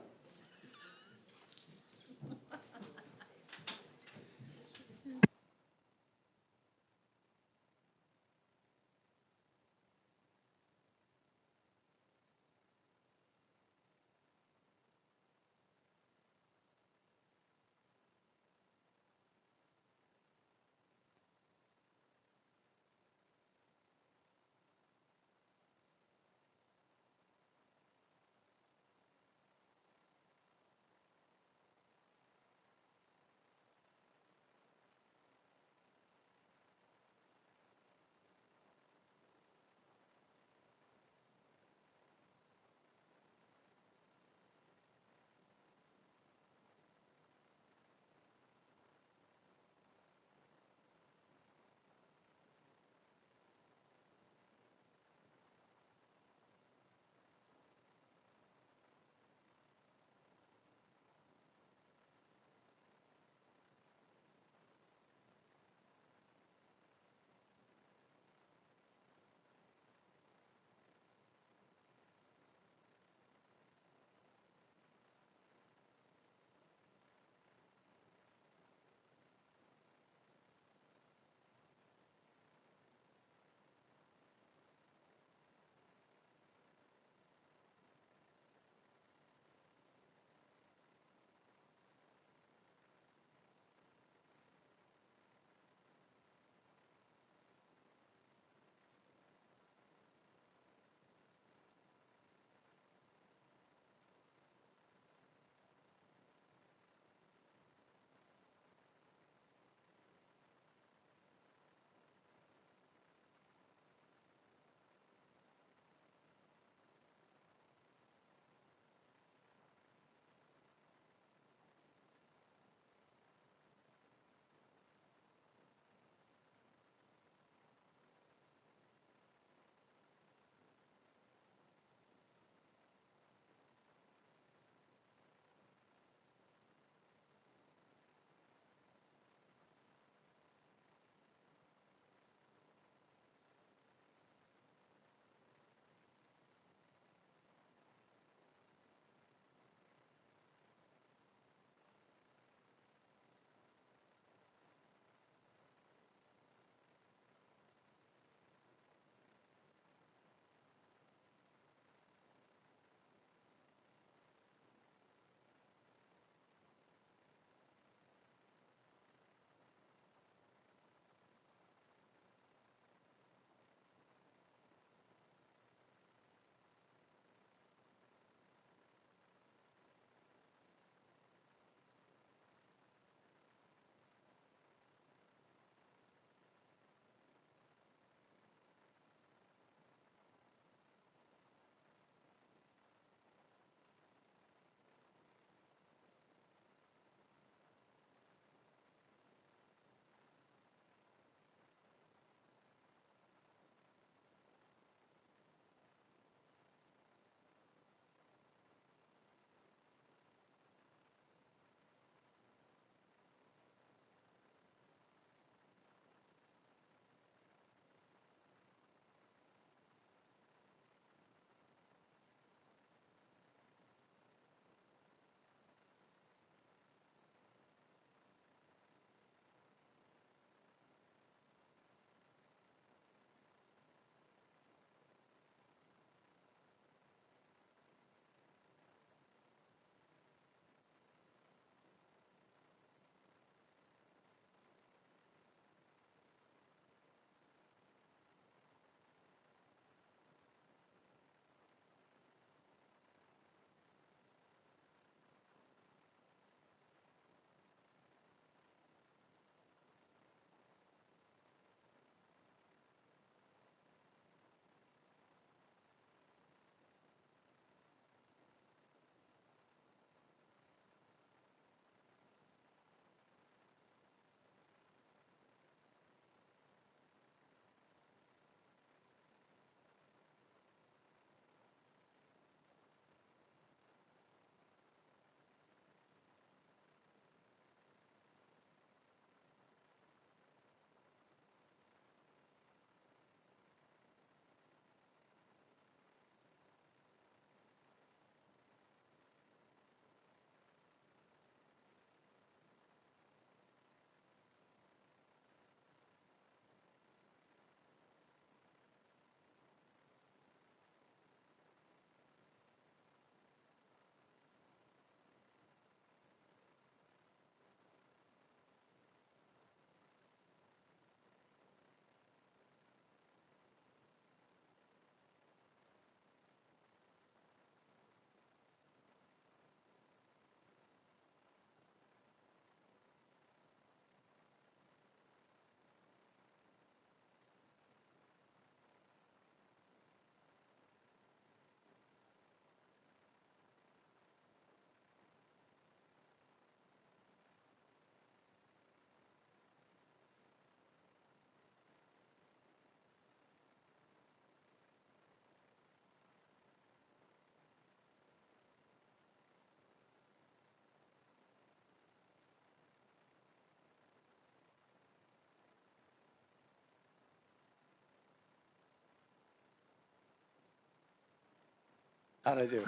How'd I do?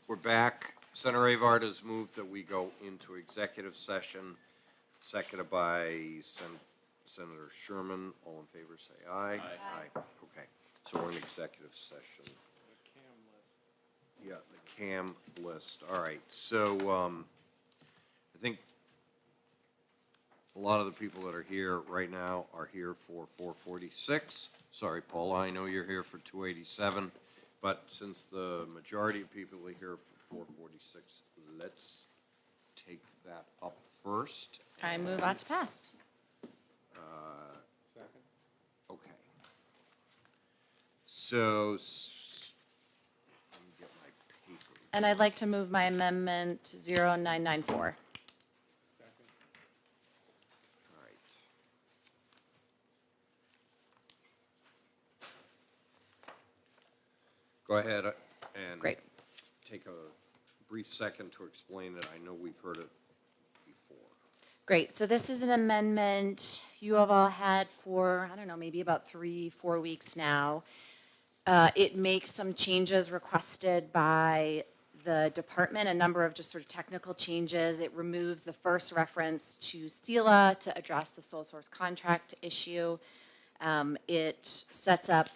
We're back. Senator Avart has moved that we go into executive session, seconded by Senator Sherman. All in favor, say aye. Aye. Okay, so we're in executive session. Yeah, the CAM list. All right, so I think a lot of the people that are here right now are here for 446. Sorry, Paula, I know you're here for 287, but since the majority of people are here for 446, let's take that up first. I move on to pass. Second. Okay. So, let me get my paper. And I'd like to move my amendment 0994. All right. Go ahead and Great. take a brief second to explain it. I know we've heard it before. Great, so this is an amendment you have all had for, I don't know, maybe about 3-4 weeks now. It makes some changes requested by the department, a number of just sort of technical changes. It removes the first reference to CELA to address the sole source contract issue. It sets up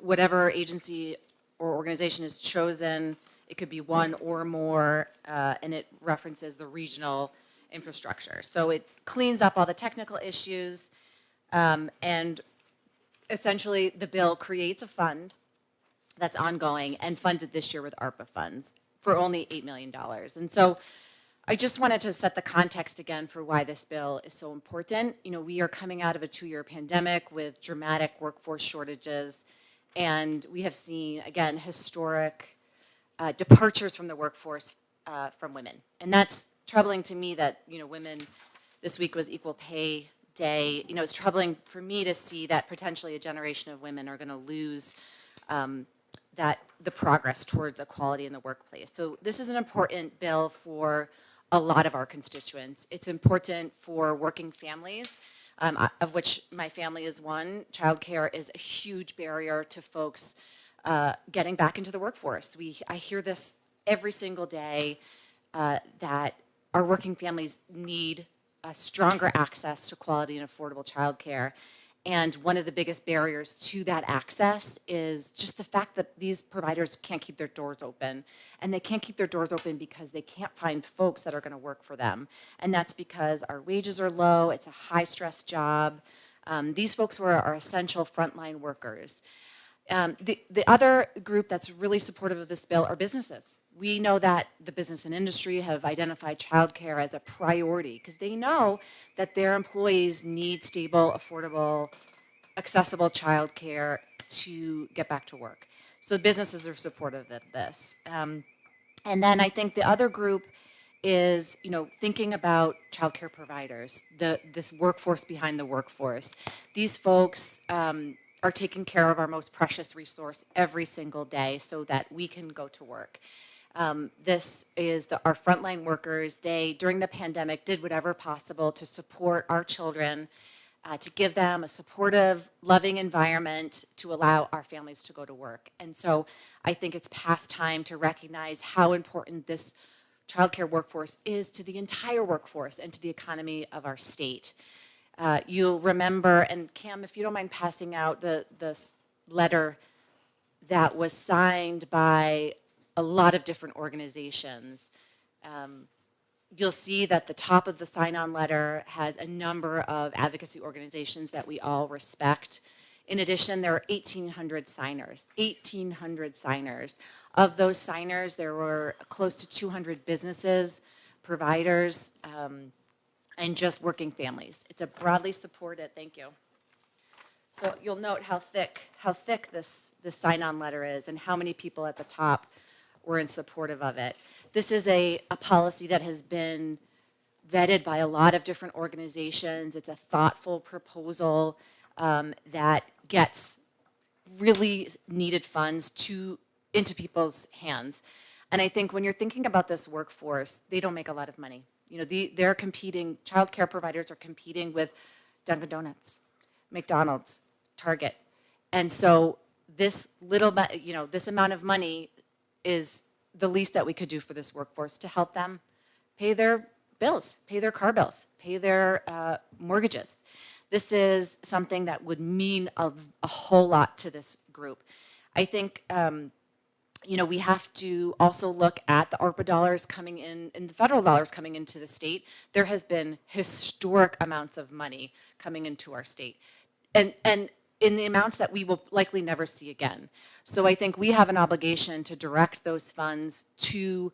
whatever agency or organization is chosen. It could be one or more, and it references the regional infrastructure. So it cleans up all the technical issues, and essentially the bill creates a fund that's ongoing and funds it this year with ARPA funds for only $8 million. And so I just wanted to set the context again for why this bill is so important. You know, we are coming out of a 2-year pandemic with dramatic workforce shortages, and we have seen, again, historic departures from the workforce from women. And that's troubling to me that, you know, women, this week was Equal Pay Day. You know, it's troubling for me to see that potentially a generation of women are going to lose the progress towards equality in the workplace. So this is an important bill for a lot of our constituents. It's important for working families, of which my family is one. Childcare is a huge barrier to folks getting back into the workforce. I hear this every single day, that our working families need stronger access to quality and affordable childcare. And one of the biggest barriers to that access is just the fact that these providers can't keep their doors open. And they can't keep their doors open because they can't find folks that are going to work for them. And that's because our wages are low, it's a high-stress job. These folks are essential frontline workers. The other group that's really supportive of this bill are businesses. We know that the business and industry have identified childcare as a priority because they know that their employees need stable, affordable, accessible childcare to get back to work. So businesses are supportive of this. And then I think the other group is, you know, thinking about childcare providers, this workforce behind the workforce. These folks are taking care of our most precious resource every single day so that we can go to work. This is our frontline workers. They, during the pandemic, did whatever possible to support our children, to give them a supportive, loving environment to allow our families to go to work. And so I think it's past time to recognize how important this childcare workforce is to the entire workforce and to the economy of our state. You'll remember, and Cam, if you don't mind passing out the letter that was signed by a lot of different organizations. You'll see that the top of the sign-on letter has a number of advocacy organizations that we all respect. In addition, there are 1,800 signers, 1,800 signers. Of those signers, there were close to 200 businesses, providers, and just working families. It's a broadly supported, thank you. So you'll note how thick this sign-on letter is and how many people at the top were in supportive of it. This is a policy that has been vetted by a lot of different organizations. It's a thoughtful proposal that gets really needed funds into people's hands. And I think when you're thinking about this workforce, they don't make a lot of money. You know, they're competing, childcare providers are competing with Dunkin' Donuts, McDonald's, Target. And so this this amount of money is the least that we could do for this workforce to help them pay their bills, pay their car bills, pay their mortgages. This is something that would mean a whole lot to this group. I think, we have to also look at the ARPA dollars coming in and the federal dollars coming into the state. There has been historic amounts of money coming into our state. And in the amounts that we will likely never see again. So I think we have an obligation to direct those funds to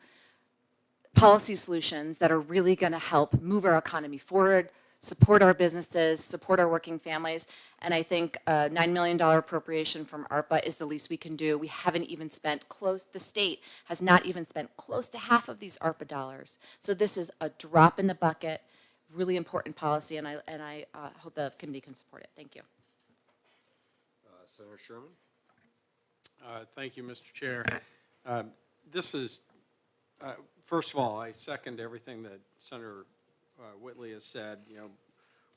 policy solutions that are really going to help move our economy forward, support our businesses, support our working families. And I think a $9 million appropriation from ARPA is the least we can do. We haven't even spent the state has not even spent close to half of these ARPA dollars. So this is a drop in the bucket, really important policy, and I hope the committee can support it. Thank you. Senator Sherman? Thank you, Mr. Chair. This is, first of all, I second everything that Senator Whitley has said.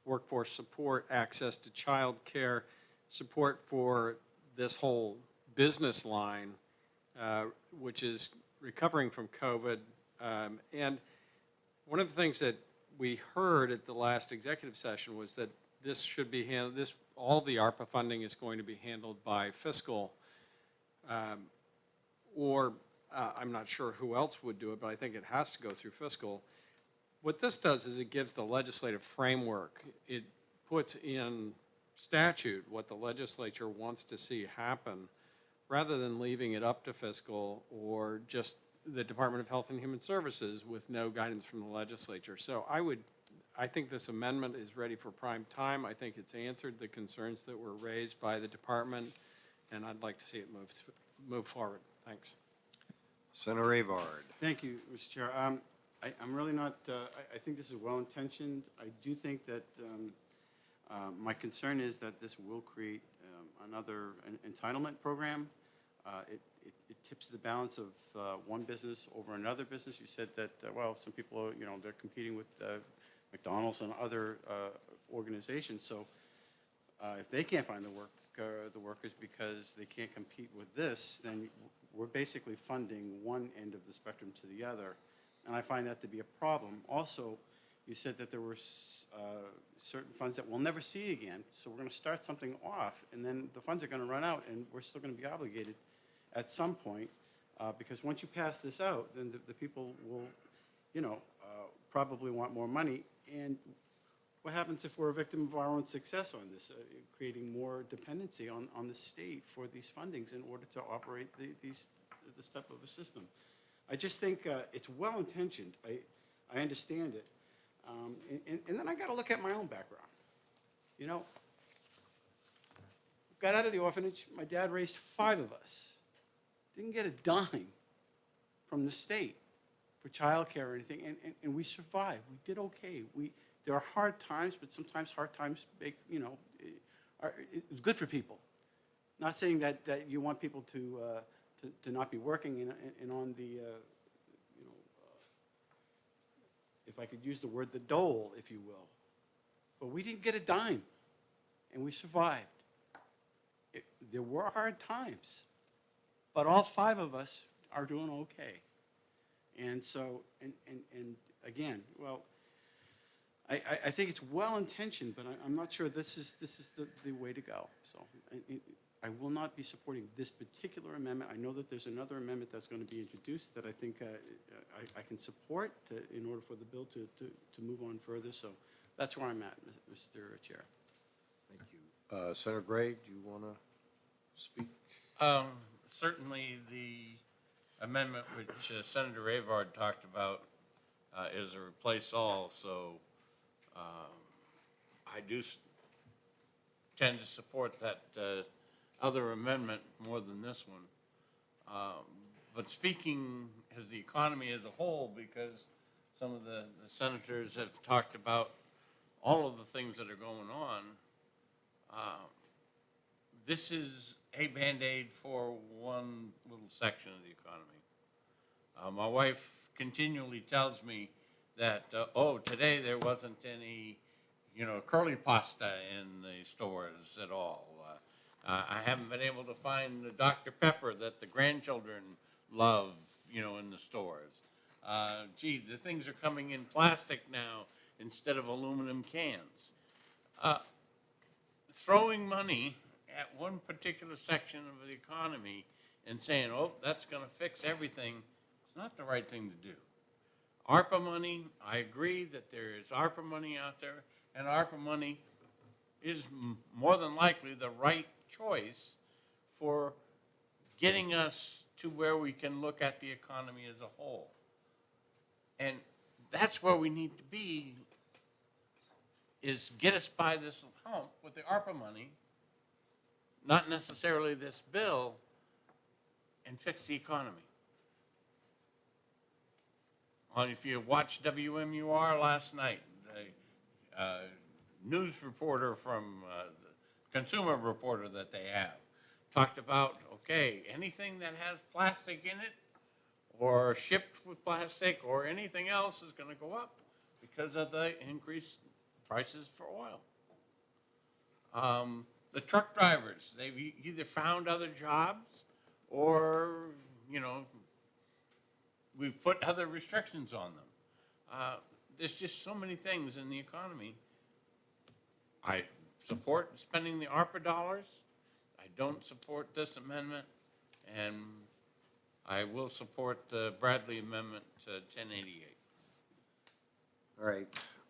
Workforce support, access to child care, support for this whole business line, which is recovering from COVID. And one of the things that we heard at the last executive session was that this should be handled, all the ARPA funding is going to be handled by fiscal, I'm not sure who else would do it, but I think it has to go through fiscal. What this does is it gives the legislative framework. It puts in statute what the legislature wants to see happen, rather than leaving it up to fiscal or just the Department of Health and Human Services with no guidance from the legislature. So I think this amendment is ready for prime time. I think it's answered the concerns that were raised by the department, and I'd like to see it move forward. Thanks. Senator Avart. Thank you, Mr. Chair. I'm really not, I think this is well-intentioned. I do think that my concern is that this will create another entitlement program. It tips the balance of one business over another business. You said that, some people, they're competing with McDonald's and other organizations. So if they can't find the workers because they can't compete with this, then we're basically funding one end of the spectrum to the other. And I find that to be a problem. Also, you said that there were certain funds that we'll never see again. So we're going to start something off, and then the funds are going to run out, and we're still going to be obligated at some point. Because once you pass this out, then the people will, probably want more money. And what happens if we're a victim of our own success on this, creating more dependency on the state for these fundings in order to operate this type of a system? I just think it's well-intentioned. I understand it. And then I got to look at my own background. Got out of the orphanage. My dad raised 5 of us. Didn't get a dime from the state for child care or anything, and we survived. We did okay. There are hard times, but sometimes hard times make, it's good for people. Not saying that you want people to not be working and on the, if I could use the word, the dole, if you will. But we didn't get a dime, and we survived. There were hard times, but all 5 of us are doing okay. And so, and again, I think it's well-intentioned, but I'm not sure this is the way to go. So I will not be supporting this particular amendment. I know that there's another amendment that's going to be introduced that I think I can support in order for the bill to move on further. So that's where I'm at, Mr. Chair. Thank you. Senator Gray, do you want to speak? Certainly the amendment which Senator Avard talked about is a replace all, so I do tend to support that other amendment more than this one. But speaking as the economy as a whole, because some of the senators have talked about all of the things that are going on, this is a Band-Aid for one little section of the economy. My wife continually tells me that, today there wasn't any, curly pasta in the stores at all. I haven't been able to find the Dr. Pepper that the grandchildren love, in the stores. Gee, the things are coming in plastic now instead of aluminum cans. Throwing money at one particular section of the economy and saying, oh, that's going to fix everything, it's not the right thing to do. ARPA money, I agree that there is ARPA money out there, and ARPA money is more than likely the right choice for getting us to where we can look at the economy as a whole. And that's where we need to be, is get us by this hump with the ARPA money, not necessarily this bill, and fix the economy. Well, if you watched WMUR last night, the news reporter from the consumer reporter that they have talked about, okay, anything that has plastic in it or shipped with plastic or anything else is going to go up because of the increased prices for oil. The truck drivers, they've either found other jobs or, we've put other restrictions on them. There's just so many things in the economy. I support spending the ARPA dollars. I don't support this amendment, and I will support the Bradley amendment to 1088. All right,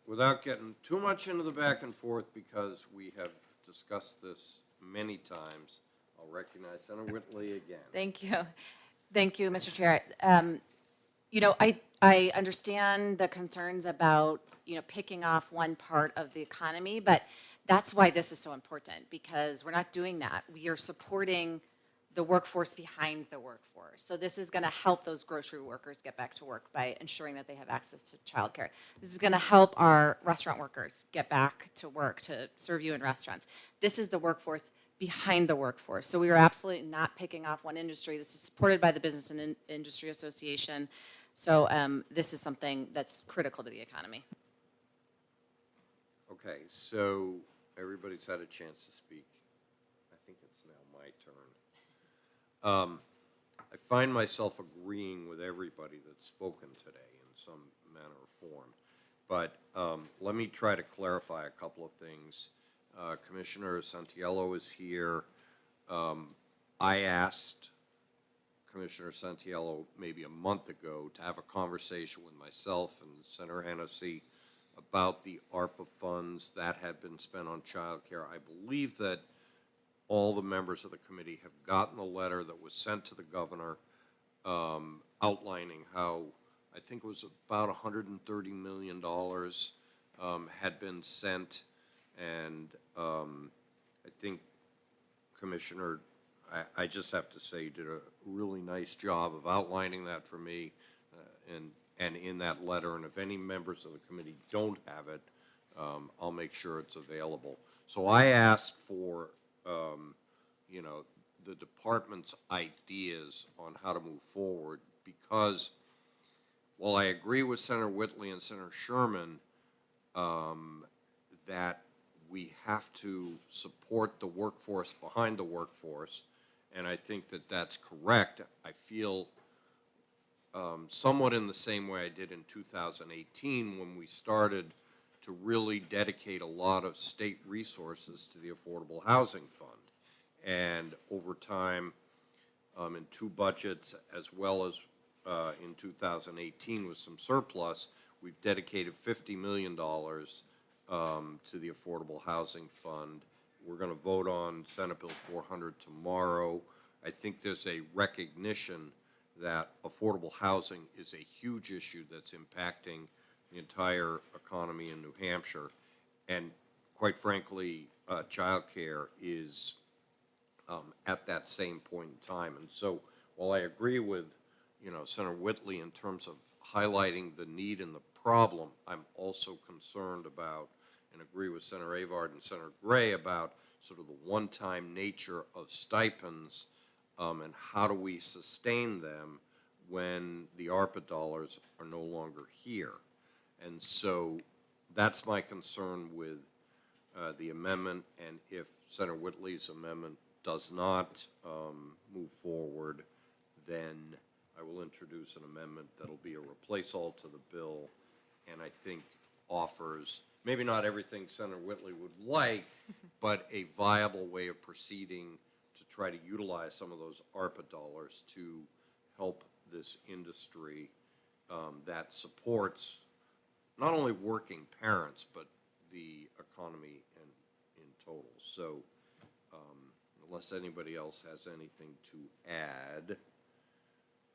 without getting too much into the back and forth, because we have discussed this many times, I'll recognize Senator Whitley again. Thank you. Thank you, Mr. Chair. I understand the concerns about, picking off one part of the economy, but that's why this is so important, because we're not doing that. We are supporting the workforce behind the workforce. So this is going to help those grocery workers get back to work by ensuring that they have access to childcare. This is going to help our restaurant workers get back to work to serve you in restaurants. This is the workforce behind the workforce. So we are absolutely not picking off one industry. This is supported by the Business and Industry Association. So this is something that's critical to the economy. Okay, so everybody's had a chance to speak. I think it's now my turn. I find myself agreeing with everybody that's spoken today in some manner or form. But let me try to clarify a couple of things. Commissioner Santiello is here. I asked Commissioner Santiello maybe a month ago to have a conversation with myself and Senator Hennessy about the ARPA funds that had been spent on child care. I believe that all the members of the committee have gotten the letter that was sent to the governor outlining how, I think it was about $130 million had been sent. And I think Commissioner, I just have to say, did a really nice job of outlining that for me and in that letter. And if any members of the committee don't have it, I'll make sure it's available. So I asked for, the department's ideas on how to move forward, because while I agree with Senator Whitley and Senator Sherman that we have to support the workforce behind the workforce, and I think that that's correct. I feel somewhat in the same way I did in 2018 when we started to really dedicate a lot of state resources to the Affordable Housing Fund. And over time, in two budgets, as well as in 2018 with some surplus, we've dedicated $50 million to the Affordable Housing Fund. We're going to vote on Senate Bill 400 tomorrow. I think there's a recognition that affordable housing is a huge issue that's impacting the entire economy in New Hampshire. And quite frankly, childcare is at that same point in time. And so while I agree with, Senator Whitley in terms of highlighting the need and the problem, I'm also concerned about and agree with Senator Avart and Senator Gray about sort of the one-time nature of stipends and how do we sustain them when the ARPA dollars are no longer here. And so that's my concern with the amendment, and if Senator Whitley's amendment does not move forward, then I will introduce an amendment that'll be a replace all to the bill, and I think offers, maybe not everything Senator Whitley would like, but a viable way of proceeding to try to utilize some of those ARPA dollars to help this industry that supports not only working parents, but the economy in total. So unless anybody else has anything to add,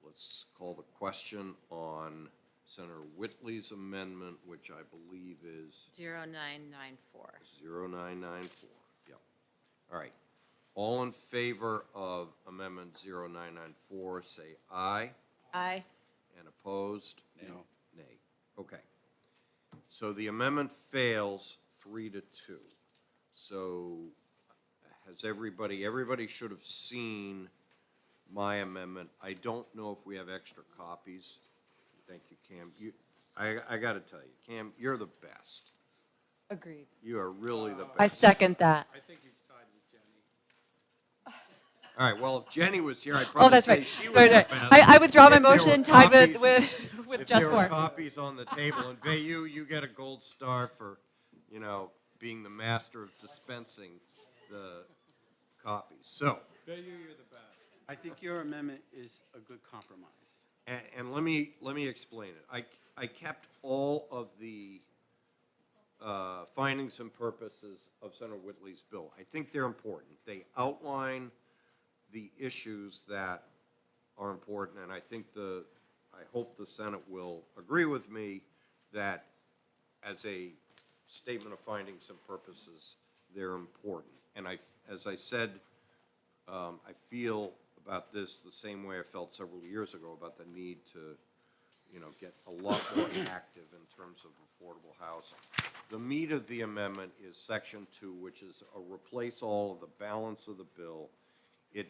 let's call the question on Senator Whitley's amendment, which I believe is 0994. 0994. Yep. All right. All in favor of Amendment 0994, say aye. Aye. And opposed? No. Nay. Okay. So the amendment fails 3-2. So has everybody should have seen my amendment. I don't know if we have extra copies. Thank you, Cam. I got to tell you, Cam, you're the best. Agreed. You are really the best. I second that. I think he's tied with Jenny. All right, well, if Jenny was here, I'd Oh, probably that's say right. she was Right, the right. best. I withdraw my If there were motion, tied copies- with if just there were more. copies on the table, and Vayu, you get a gold star for, being the master of dispensing the copies. So, You're the best. I think your amendment is a good compromise. and let me explain it. I kept all of the findings and purposes of Senator Whitley's bill. I think they're important. They outline the issues that are important, and I hope the Senate will agree with me that as a statement of findings and purposes, they're important. And as I said, I feel about this the same way I felt several years ago about the need to, get a lot more active in terms of affordable housing. The meat of the amendment is Section 2, which is a replace all of the balance of the bill. It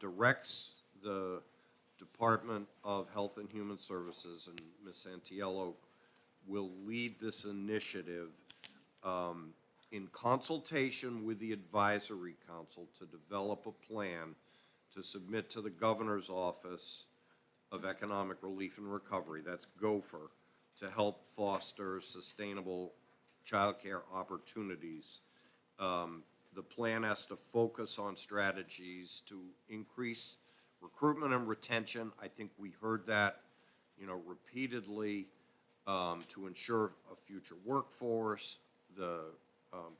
directs the Department of Health and Human Services, and Ms. Santiello will lead this initiative in consultation with the Advisory Council to develop a plan to submit to the Governor's Office of Economic Relief and Recovery, that's GOFER, to help foster sustainable childcare opportunities. The plan has to focus on strategies to increase recruitment and retention. I think we heard that, repeatedly, to ensure a future workforce, the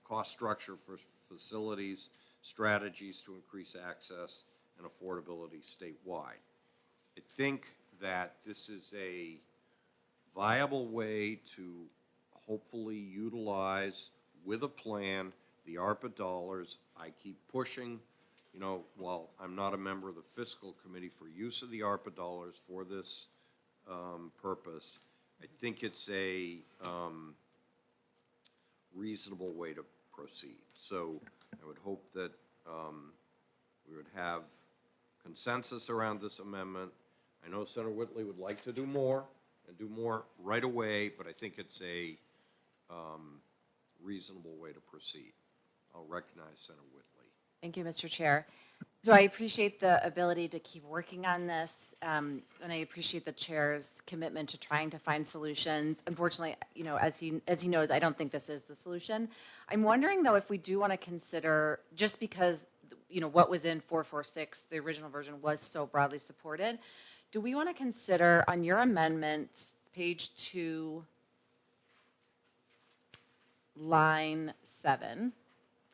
cost structure for facilities, strategies to increase access and affordability statewide. I think that this is a viable way to hopefully utilize, with a plan, the ARPA dollars. I keep pushing, while I'm not a member of the fiscal committee, for use of the ARPA dollars for this purpose. I think it's a reasonable way to proceed. So I would hope that we would have consensus around this amendment. I know Senator Whitley would like to do more, and do more right away, but I think it's a reasonable way to proceed. I'll recognize Senator Whitley. Thank you, Mr. Chair. So I appreciate the ability to keep working on this, and I appreciate the chair's commitment to trying to find solutions. Unfortunately, as he knows, I don't think this is the solution. I'm wondering, though, if we do want to consider, just because, what was in 446, the original version, was so broadly supported, do we want to consider on your amendment, page 2, line 7,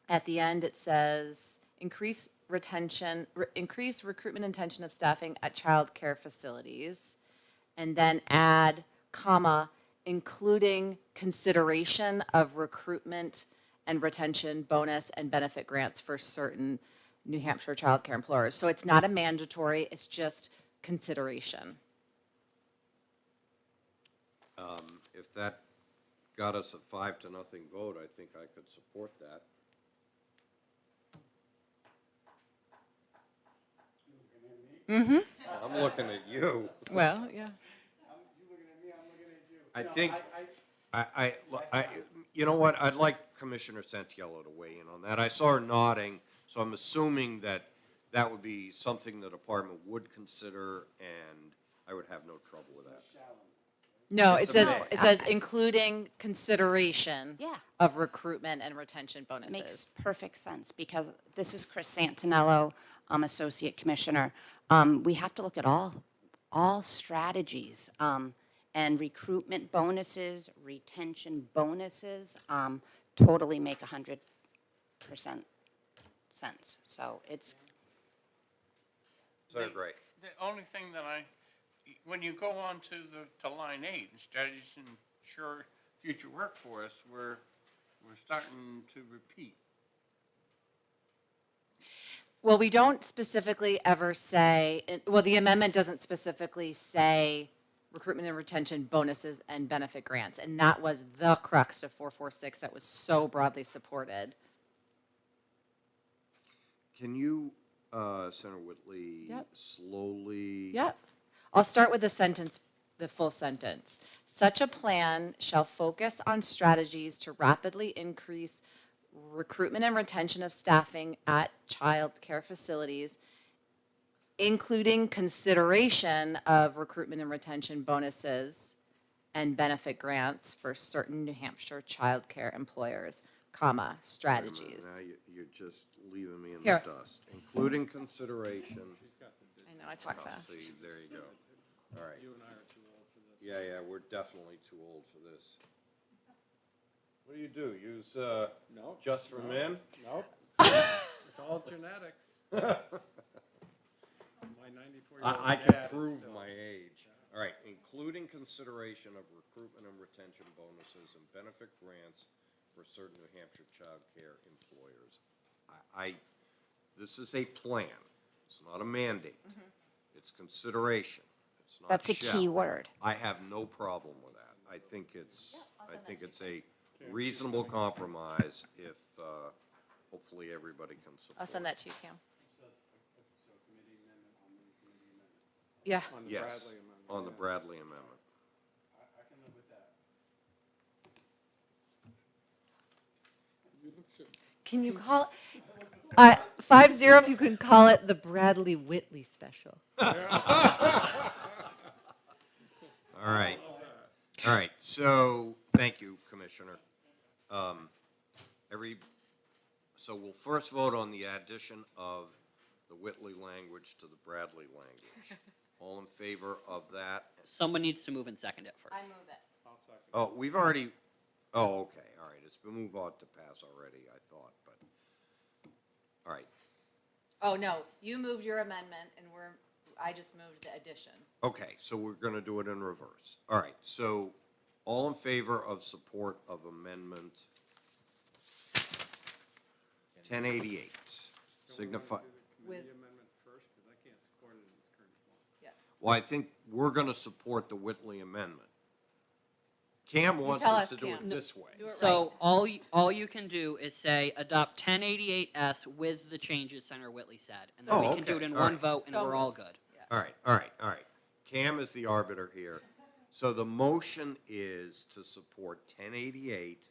at the end it says, increase recruitment and retention of staffing at child care facilities, and then add, comma, including consideration of recruitment and retention bonus and benefit grants for certain New Hampshire child care employers. So it's not a mandatory, it's just consideration. If that got us a 5-0 vote, I think I could support that. Mm-hmm. I'm looking at you. Well, yeah. I think, you know what, I'd like Commissioner Santiello to weigh in on that. I saw her nodding, So I'm assuming that that would be something the department would consider, and I would have no trouble with that. No, It's it a says, may. it says including consideration Yeah. of recruitment and retention bonuses. Makes perfect sense, because this is Chris Santinello, Associate Commissioner. We have to look at all strategies, and recruitment bonuses, retention bonuses, totally make 100% sense. So it's, So great. The only thing that when you go on to line 8, strategies to ensure future workforce, we're starting to repeat. Well, we don't specifically ever say, well, the amendment doesn't specifically say recruitment and retention bonuses and benefit grants, and that was the crux of 446 that was so broadly supported. Can you, Senator Whitley, Yep. slowly? Yep. I'll start with the sentence, the full sentence. Such a plan shall focus on strategies to rapidly increase recruitment and retention of staffing at child care facilities, including consideration of recruitment and retention bonuses and benefit grants for certain New Hampshire child care employers, comma, strategies. Now you're just leaving me in Here. the dust, including consideration. I know, I talk I'll fast. see, there you go. All right. You and I are too old for this. Yeah, we're definitely too old for this. What do? Use, No. just for men? Nope. It's all genetics. My 94-year-old I can dad is prove still- my age. All right, including consideration of recruitment and retention bonuses and benefit grants for certain New Hampshire child care employers. This is a plan. It's not a mandate. It's consideration. It's not that's a shall. key word. I have no problem with that. I think it's a reasonable compromise if, hopefully everybody can support. I'll send that to you, Cam. Yeah. On the Yes, Bradley amendment. on the Bradley amendment. Can you call, 5-0 if you can call it the Bradley Whitley special. All right, so, thank you, Commissioner. So we'll first vote on the addition of the Whitley language to the Bradley language. All in favor of that? Someone needs to move and second it first. move it. Oh, we've already, oh, okay, all right, it's been moved on to pass already, I thought, but, all right. Oh, no, you moved your amendment and I just moved the addition. Okay, so we're gonna do it in reverse. All right, so all in favor of support of amendment 1088, signify, With, Amendment first, because I can't support it in its current form. well, I think we're gonna support the Whitley amendment. Cam wants tell us us, to do Cam. it this way. So all you can do is say adopt 1088S with the changes Senator Whitley said, and then Oh, we can do okay. it in All one right. vote, and So we're all good. All right. Cam is the arbiter here. So the motion is to support 1088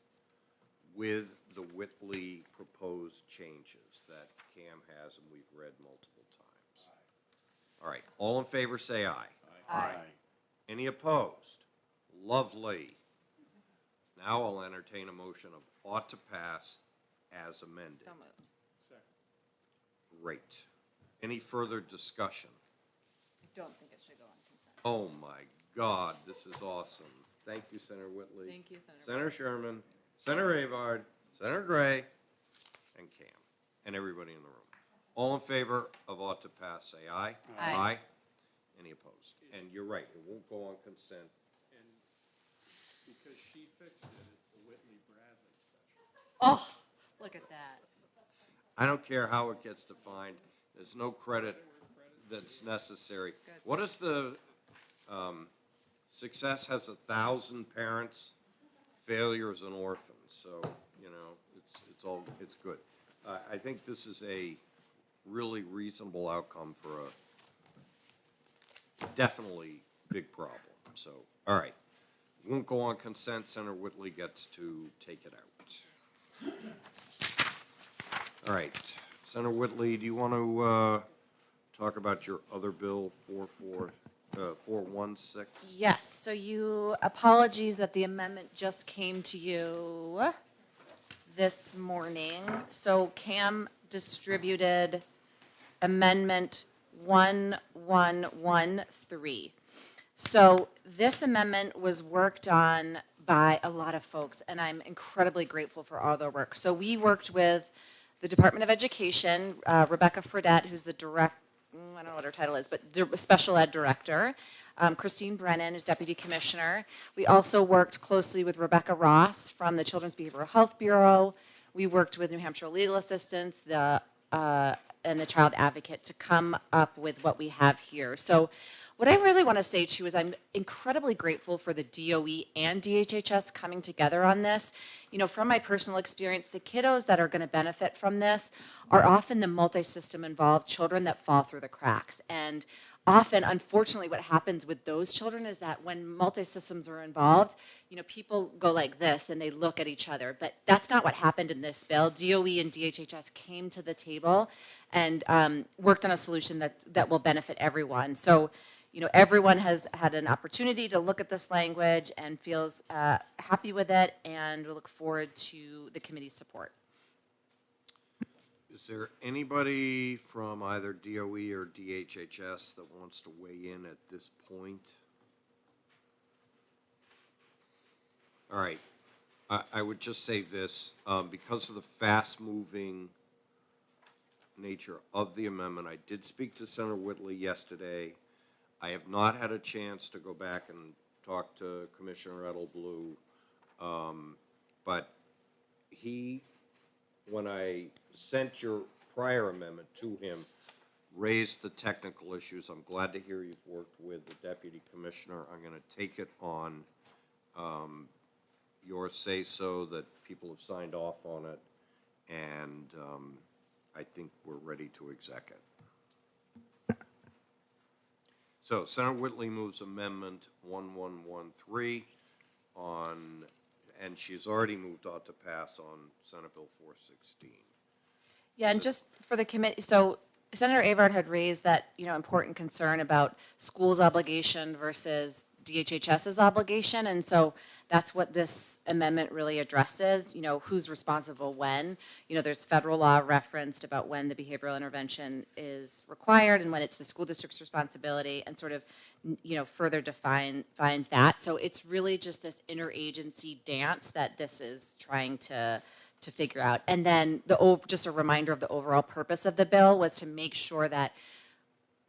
with the Whitley proposed changes that Cam has and we've read multiple times. All right, all in favor, say aye. Aye. Any opposed? Lovely. Now I'll entertain a motion of ought to pass as amended. so moved. Great. Any further discussion? I don't think it should go on consent. Oh, my God, this is awesome. Thank you, Senator Whitley. Thank you, Senator. Senator Sherman, Senator Avard, Senator Gray, and Cam, and everybody in the room. All in favor of ought to pass, say aye. Aye. Any opposed? And you're right, it won't go on consent. And because she fixed it, it's the Whitley Bradley special. Oh, look at that. I don't care how it gets defined, there's no credit that's necessary. What is the, success has 1,000 parents, failure is an orphan, so, you know, it's good. I think this is a really reasonable outcome for a definitely big problem, so, all right. Won't go on consent, Senator Whitley gets to take it out. All right, Senator Whitley, do you want to talk about your other bill, 416? Yes, so apologies that the amendment just came to you this morning. So Cam distributed Amendment 1113. So this amendment was worked on by a lot of folks, and I'm incredibly grateful for all their work. So we worked with the Department of Education, Rebecca Fredette, who's the I don't know what her title is, but Special Ed Director, Christine Brennan, who's Deputy Commissioner. We also worked closely with Rebecca Ross from the Children's Behavioral Health Bureau. We worked with New Hampshire Legal Assistance and the Child Advocate to come up with what we have here. So what I really want to say to you is I'm incredibly grateful for the DOE and DHHS coming together on this. You know, from my personal experience, the kiddos that are going to benefit from this are often the multi-system involved children that fall through the cracks. And often, unfortunately, what happens with those children is that when multi-systems are involved, you know, people go like this and they look at each other. But that's not what happened in this bill. DOE and DHHS came to the table and worked on a solution that will benefit everyone. So, you know, everyone has had an opportunity to look at this language and feels happy with it, and we look forward to the committee's support. Is there anybody from either DOE or DHHS that wants to weigh in at this point? All right. I would just say this, because of the fast-moving nature of the amendment, I did speak to Senator Whitley yesterday. I have not had a chance to go back and talk to Commissioner Edelblue, but when I sent your prior amendment to him, raised the technical issues. I'm glad to hear you've worked with the Deputy Commissioner. I'm going to take it on your say-so that people have signed off on it, and I think we're ready to exec it. So Senator Whitley moves Amendment 1113 on, and she's already moved on to pass on Senate Bill 416. Yeah, and just for the committee, so Senator Avart had raised that, you know, important concern about schools' obligation versus DHHS's obligation, and so that's what this amendment really addresses, you know, who's responsible when. You know, there's federal law referenced about when the behavioral intervention is required and when it's the school district's responsibility, and sort of, you know, further defines that. So it's really just this interagency dance that this is trying to figure out. And then just a reminder of the overall purpose of the bill was to make sure that,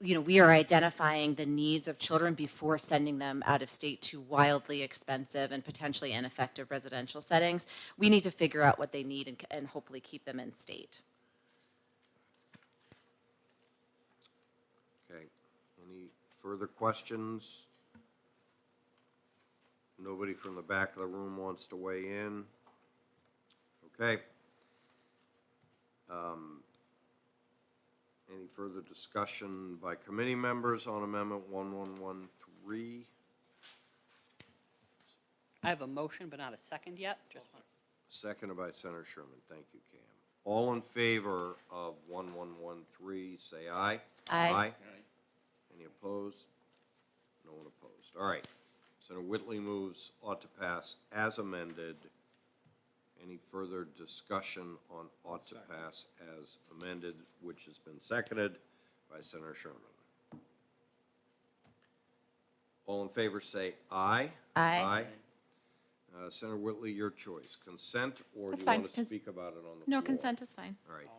you know, we are identifying the needs of children before sending them out of state to wildly expensive and potentially ineffective residential settings. We need to figure out what they need and hopefully keep them in state. Okay. Any further questions? Nobody from the back of the room wants to weigh in? Okay. Any further discussion by committee members on Amendment 1113? I have a motion, but not a second yet. Seconded by Senator Sherman. Thank you, Cam. All in favor of 1113, say aye. Aye. Any opposed? No one opposed. All right. Senator Whitley moves ought to pass as amended. Any further discussion on ought to pass as amended, which has been seconded by Senator Sherman? All in favor say aye. Aye. Senator Whitley, your choice. Consent, or That's do you fine. want to speak about it on the No, floor? consent is fine. All right.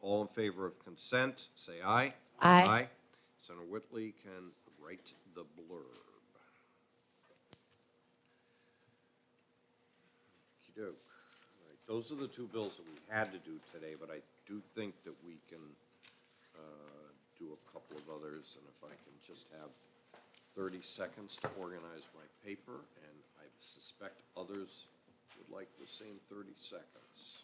All in favor of consent, say aye. Aye. Senator Whitley can write the blurb. Okey-doke. All right. Those are the two bills that we had to do today, but I do think that we can do a couple of others, and if I can just have 30 seconds to organize my paper, and I suspect others would like the same 30 seconds.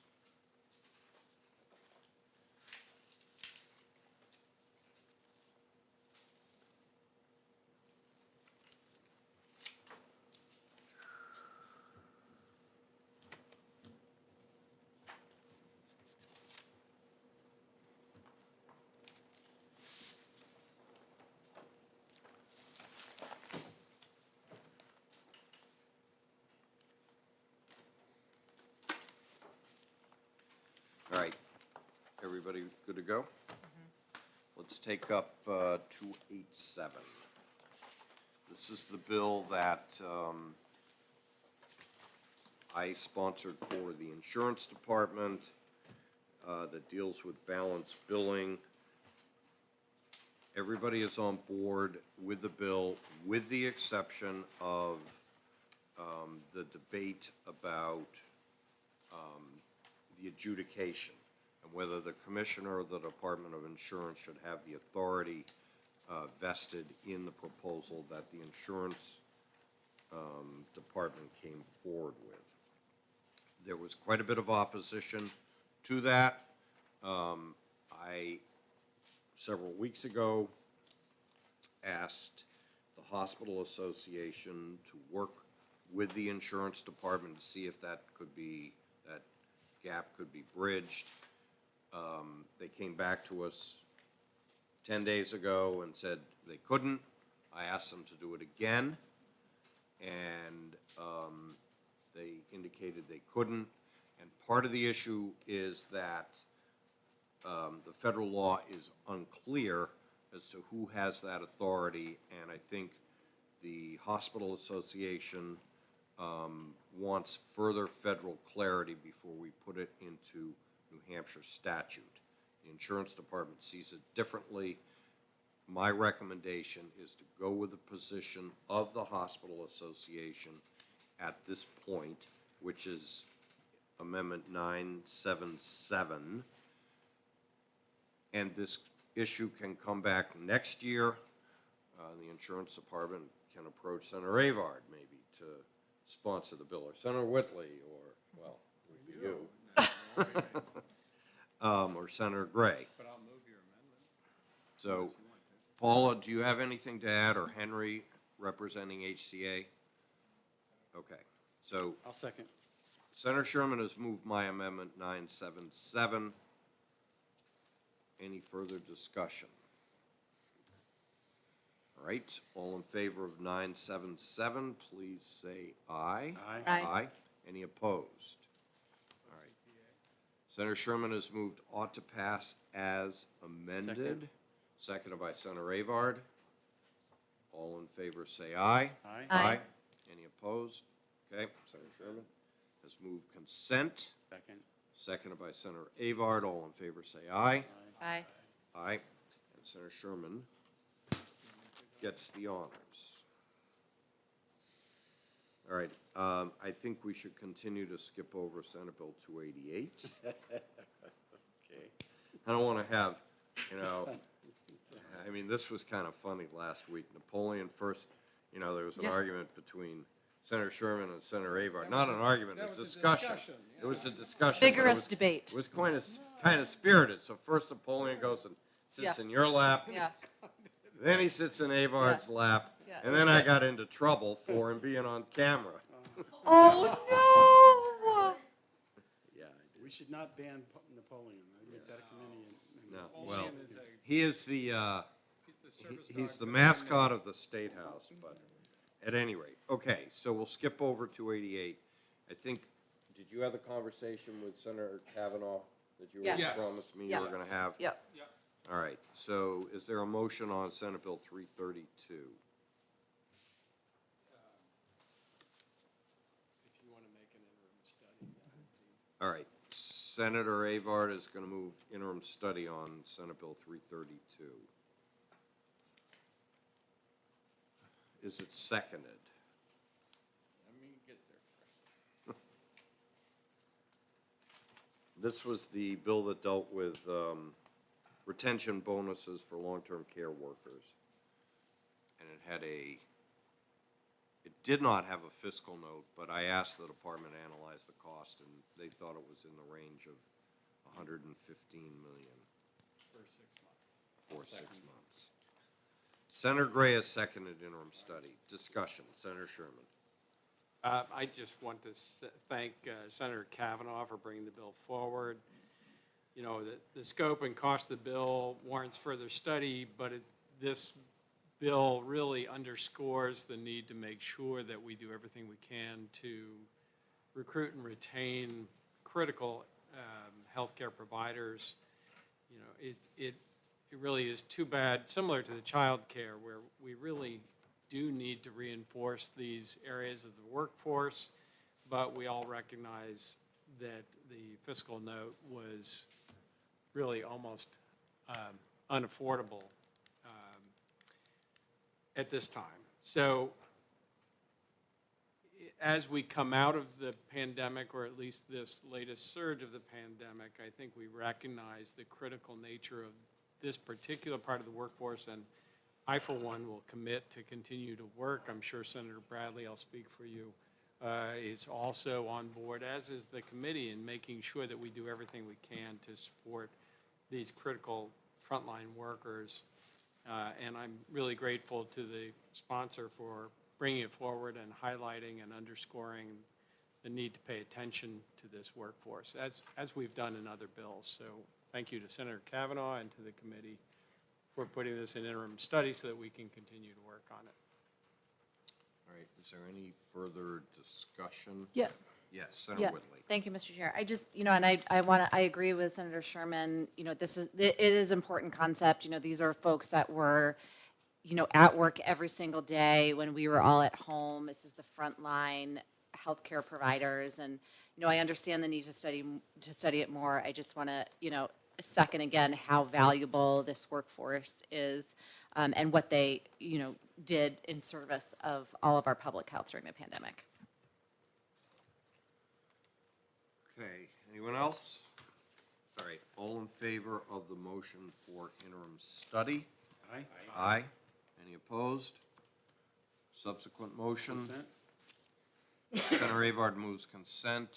Everybody good to go? Let's take up 287. This is the bill that I sponsored for the insurance department that deals with balanced billing. Everybody is on board with the bill, with the exception of the debate about the adjudication and whether the commissioner of the Department of Insurance should have the authority vested in the proposal that the insurance department came forward with. There was quite a bit of opposition to that. I, several weeks ago, asked the Hospital Association to work with the insurance department to see if that gap could be bridged. They came back to us 10 days ago and said they couldn't. I asked them to do it again, and they indicated they couldn't. And part of the issue is that the federal law is unclear as to who has that authority, and I think the Hospital Association wants further federal clarity before we put it into New Hampshire statute. The insurance department sees it differently. My recommendation is to go with the position of the Hospital Association at this point, which is Amendment 977. And this issue can come back next year. The insurance department can approach Senator Avart maybe to sponsor the bill, or Senator Whitley, or, well, it would be you. Or Senator Gray. But I'll move your amendment. So, Paula, do you have anything to add, or Henry representing HCA? Okay, so I'll second. Senator Sherman has moved my amendment 977. Any further discussion? All right, all in favor of 977, please say aye. Aye. Any opposed? All right. Senator Sherman has moved ought to pass as amended. Second. Seconded by Senator Avard. All in favor say aye. Aye. Aye. Any opposed? Okay, Senator Sherman has moved consent. Second. Seconded by Senator Avard. All in favor say aye. Aye. Aye. And Senator Sherman gets the honors. All right, I think we should continue to skip over Senate Bill 288. Okay. I don't want to have, I mean, this was kind of funny last week. Napoleon first, there was an argument between Senator Sherman and Senator Avard. Not an argument, a discussion. It was a discussion. but Vigorous it debate. was kind of spirited. So first Napoleon goes and sits in your lap. Yeah. Then he sits in Avard's lap. Yeah. And then I got into trouble for him being on camera. Oh, no! Yeah, We should not ban Napoleon. I make that a committee. no, well, he is he's the mascot of the State House, but at any rate. Okay, so we'll skip over 288. I think, did you have the conversation with Senator Kavanaugh that you Yeah. had promised me you were going to have? Yep. All right, so is there a motion on Senate Bill 332? If you want to make an interim study, that would be. All right, Senator Avard is going to move interim study on Senate Bill 332. Is it seconded? Let me get there first. This was the bill that dealt with retention bonuses for long-term care workers. And it did not have a fiscal note, but I asked the department to analyze the cost, and they thought it was in the range of $115 million For 6 months. for 6 months. Senator Gray has seconded interim study. Discussion, Senator Sherman. I just want to thank Senator Kavanaugh for bringing the bill forward. The scope and cost of the bill warrants further study, but this bill really underscores the need to make sure that we do everything we can to recruit and retain critical healthcare providers you know, it really is too bad, similar to the child care, where we really do need to reinforce these areas of the workforce, but we all recognize that the fiscal note was really almost unaffordable at this time. So as we come out of the pandemic, or at least this latest surge of the pandemic, I think we recognize the critical nature of this particular part of the workforce, and I, for one, will commit to continue to work. I'm sure Senator Bradley, I'll speak for you, is also on board, as is the committee, in making sure that we do everything we can to support these critical frontline workers. And I'm really grateful to the sponsor for bringing it forward and highlighting and underscoring the need to pay attention to this workforce, as we've done in other bills. So thank you to Senator Kavanaugh and to the committee for putting this in interim study so that we can continue to work on it. All right, is there any further discussion? Yeah. Yes, Senator Whitley. Thank you, Mr. Chair. I just, you know, and I agree with Senator Sherman, you know, it is an important concept. You know, these are folks that were, you know, at work every single day when we were all at home. This is the frontline healthcare providers, and, you know, I understand the need to study it more. I just want to, you know, second again how valuable this workforce is, and what they, you know, did in service of all of our public health during the pandemic. Okay, anyone else? All right, all in favor of the motion for interim study? Aye. Aye. Any opposed? Subsequent motion? Consent? Senator Avart moves consent.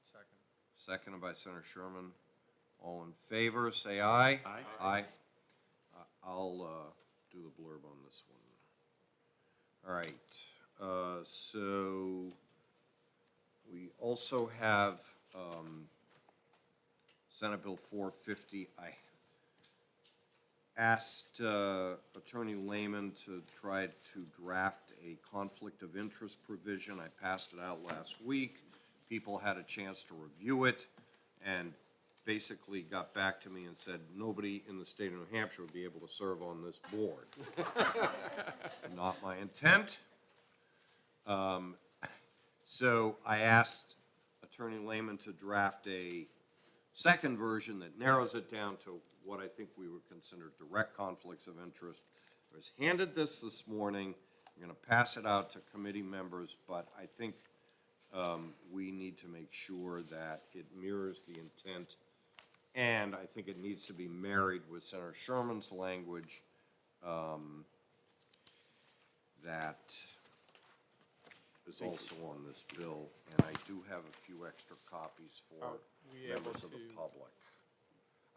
Second. Seconded by Senator Sherman. All in favor, say aye. Aye. Aye. I'll do the blurb on this one. All right, so we also have Senate Bill 450. I asked Attorney Lehman to try to draft a conflict of interest provision. I passed it out last week. People had a chance to review it and basically got back to me and said, nobody in the state of New Hampshire would be able to serve on this board. Not my intent. So I asked Attorney Lehman to draft a second version that narrows it down to what I think we would consider direct conflicts of interest. I was handed this morning. I'm going to pass it out to committee members, but I think we need to make sure that it mirrors the intent, and I think it needs to be married with Senator Sherman's language that is also on this bill, and I do have a few extra copies for members of the public.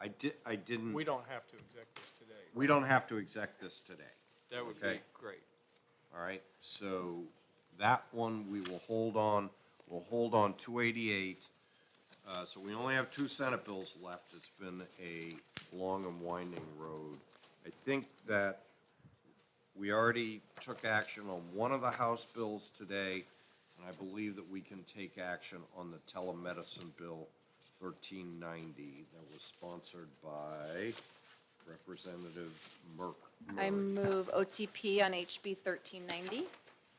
I didn't. We don't have to exec this today. We don't have to exec this today. That would Okay. be great. All right, so that one we will hold on. We'll hold on 288. So we only have two Senate bills left. It's been a long and winding road. I think that we already took action on one of the House bills today, and I believe that we can take action on the telemedicine bill 1390 that was sponsored by Representative Murray. I move OTP on HB 1390.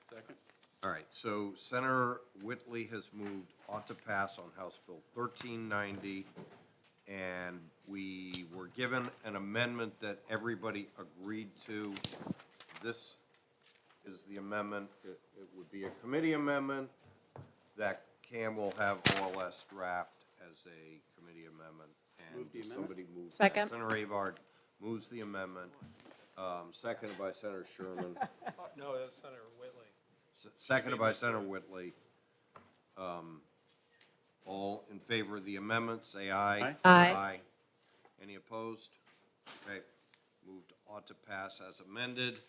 Second? All right, so Senator Whitley has moved ought to pass on House Bill 1390, and we were given an amendment that everybody agreed to. This is the amendment. It would be a committee amendment that Cam will have OLS draft as a committee amendment. And Move the amendment. somebody moves. Second. Senator Avart moves the amendment, seconded by Senator Sherman. No, that's Senator Whitley. Seconded by Senator Whitley. All in favor of the amendment, say aye. Aye. Aye. Any opposed? Okay, moved ought to pass as amended.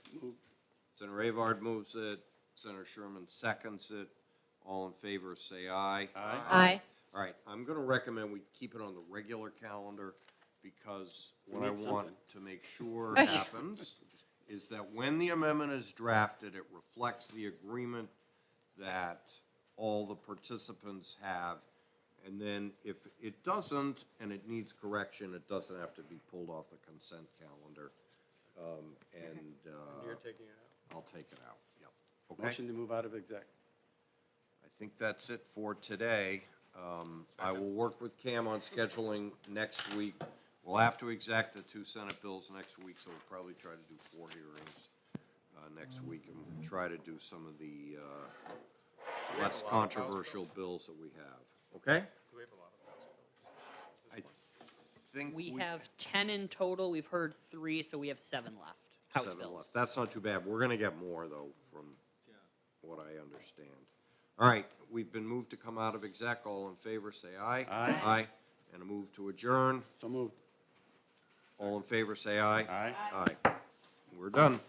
Senator Avard moves it, Senator Sherman seconds it. All in favor, say aye. Aye. Aye. All right, I'm gonna recommend we keep it on the regular calendar, because what I need want something. to make sure happens is that when the amendment is drafted, it reflects the agreement that all the participants have, And then if it doesn't, and it needs correction, it doesn't have to be pulled off the consent calendar. And You're taking it out? I'll take it out, yep. Okay? Motion to move out of exec. I think that's it for today. I will work with Cam on scheduling next week. We'll have to exec the 2 Senate bills next week, so we'll probably try to do 4 hearings next week, and we'll try to do some of the less controversial bills that we have. Okay? Do we have a lot of I think We have 10 in total. We've heard 3, so we have 7 left. House 7 bills. left. That's not too bad. We're gonna get more, though, from what I understand. All right, we've been moved to come out of exec. All in favor, say aye. Aye. Aye. And a move to adjourn. So moved. All in favor, say aye. Aye. Aye. We're done.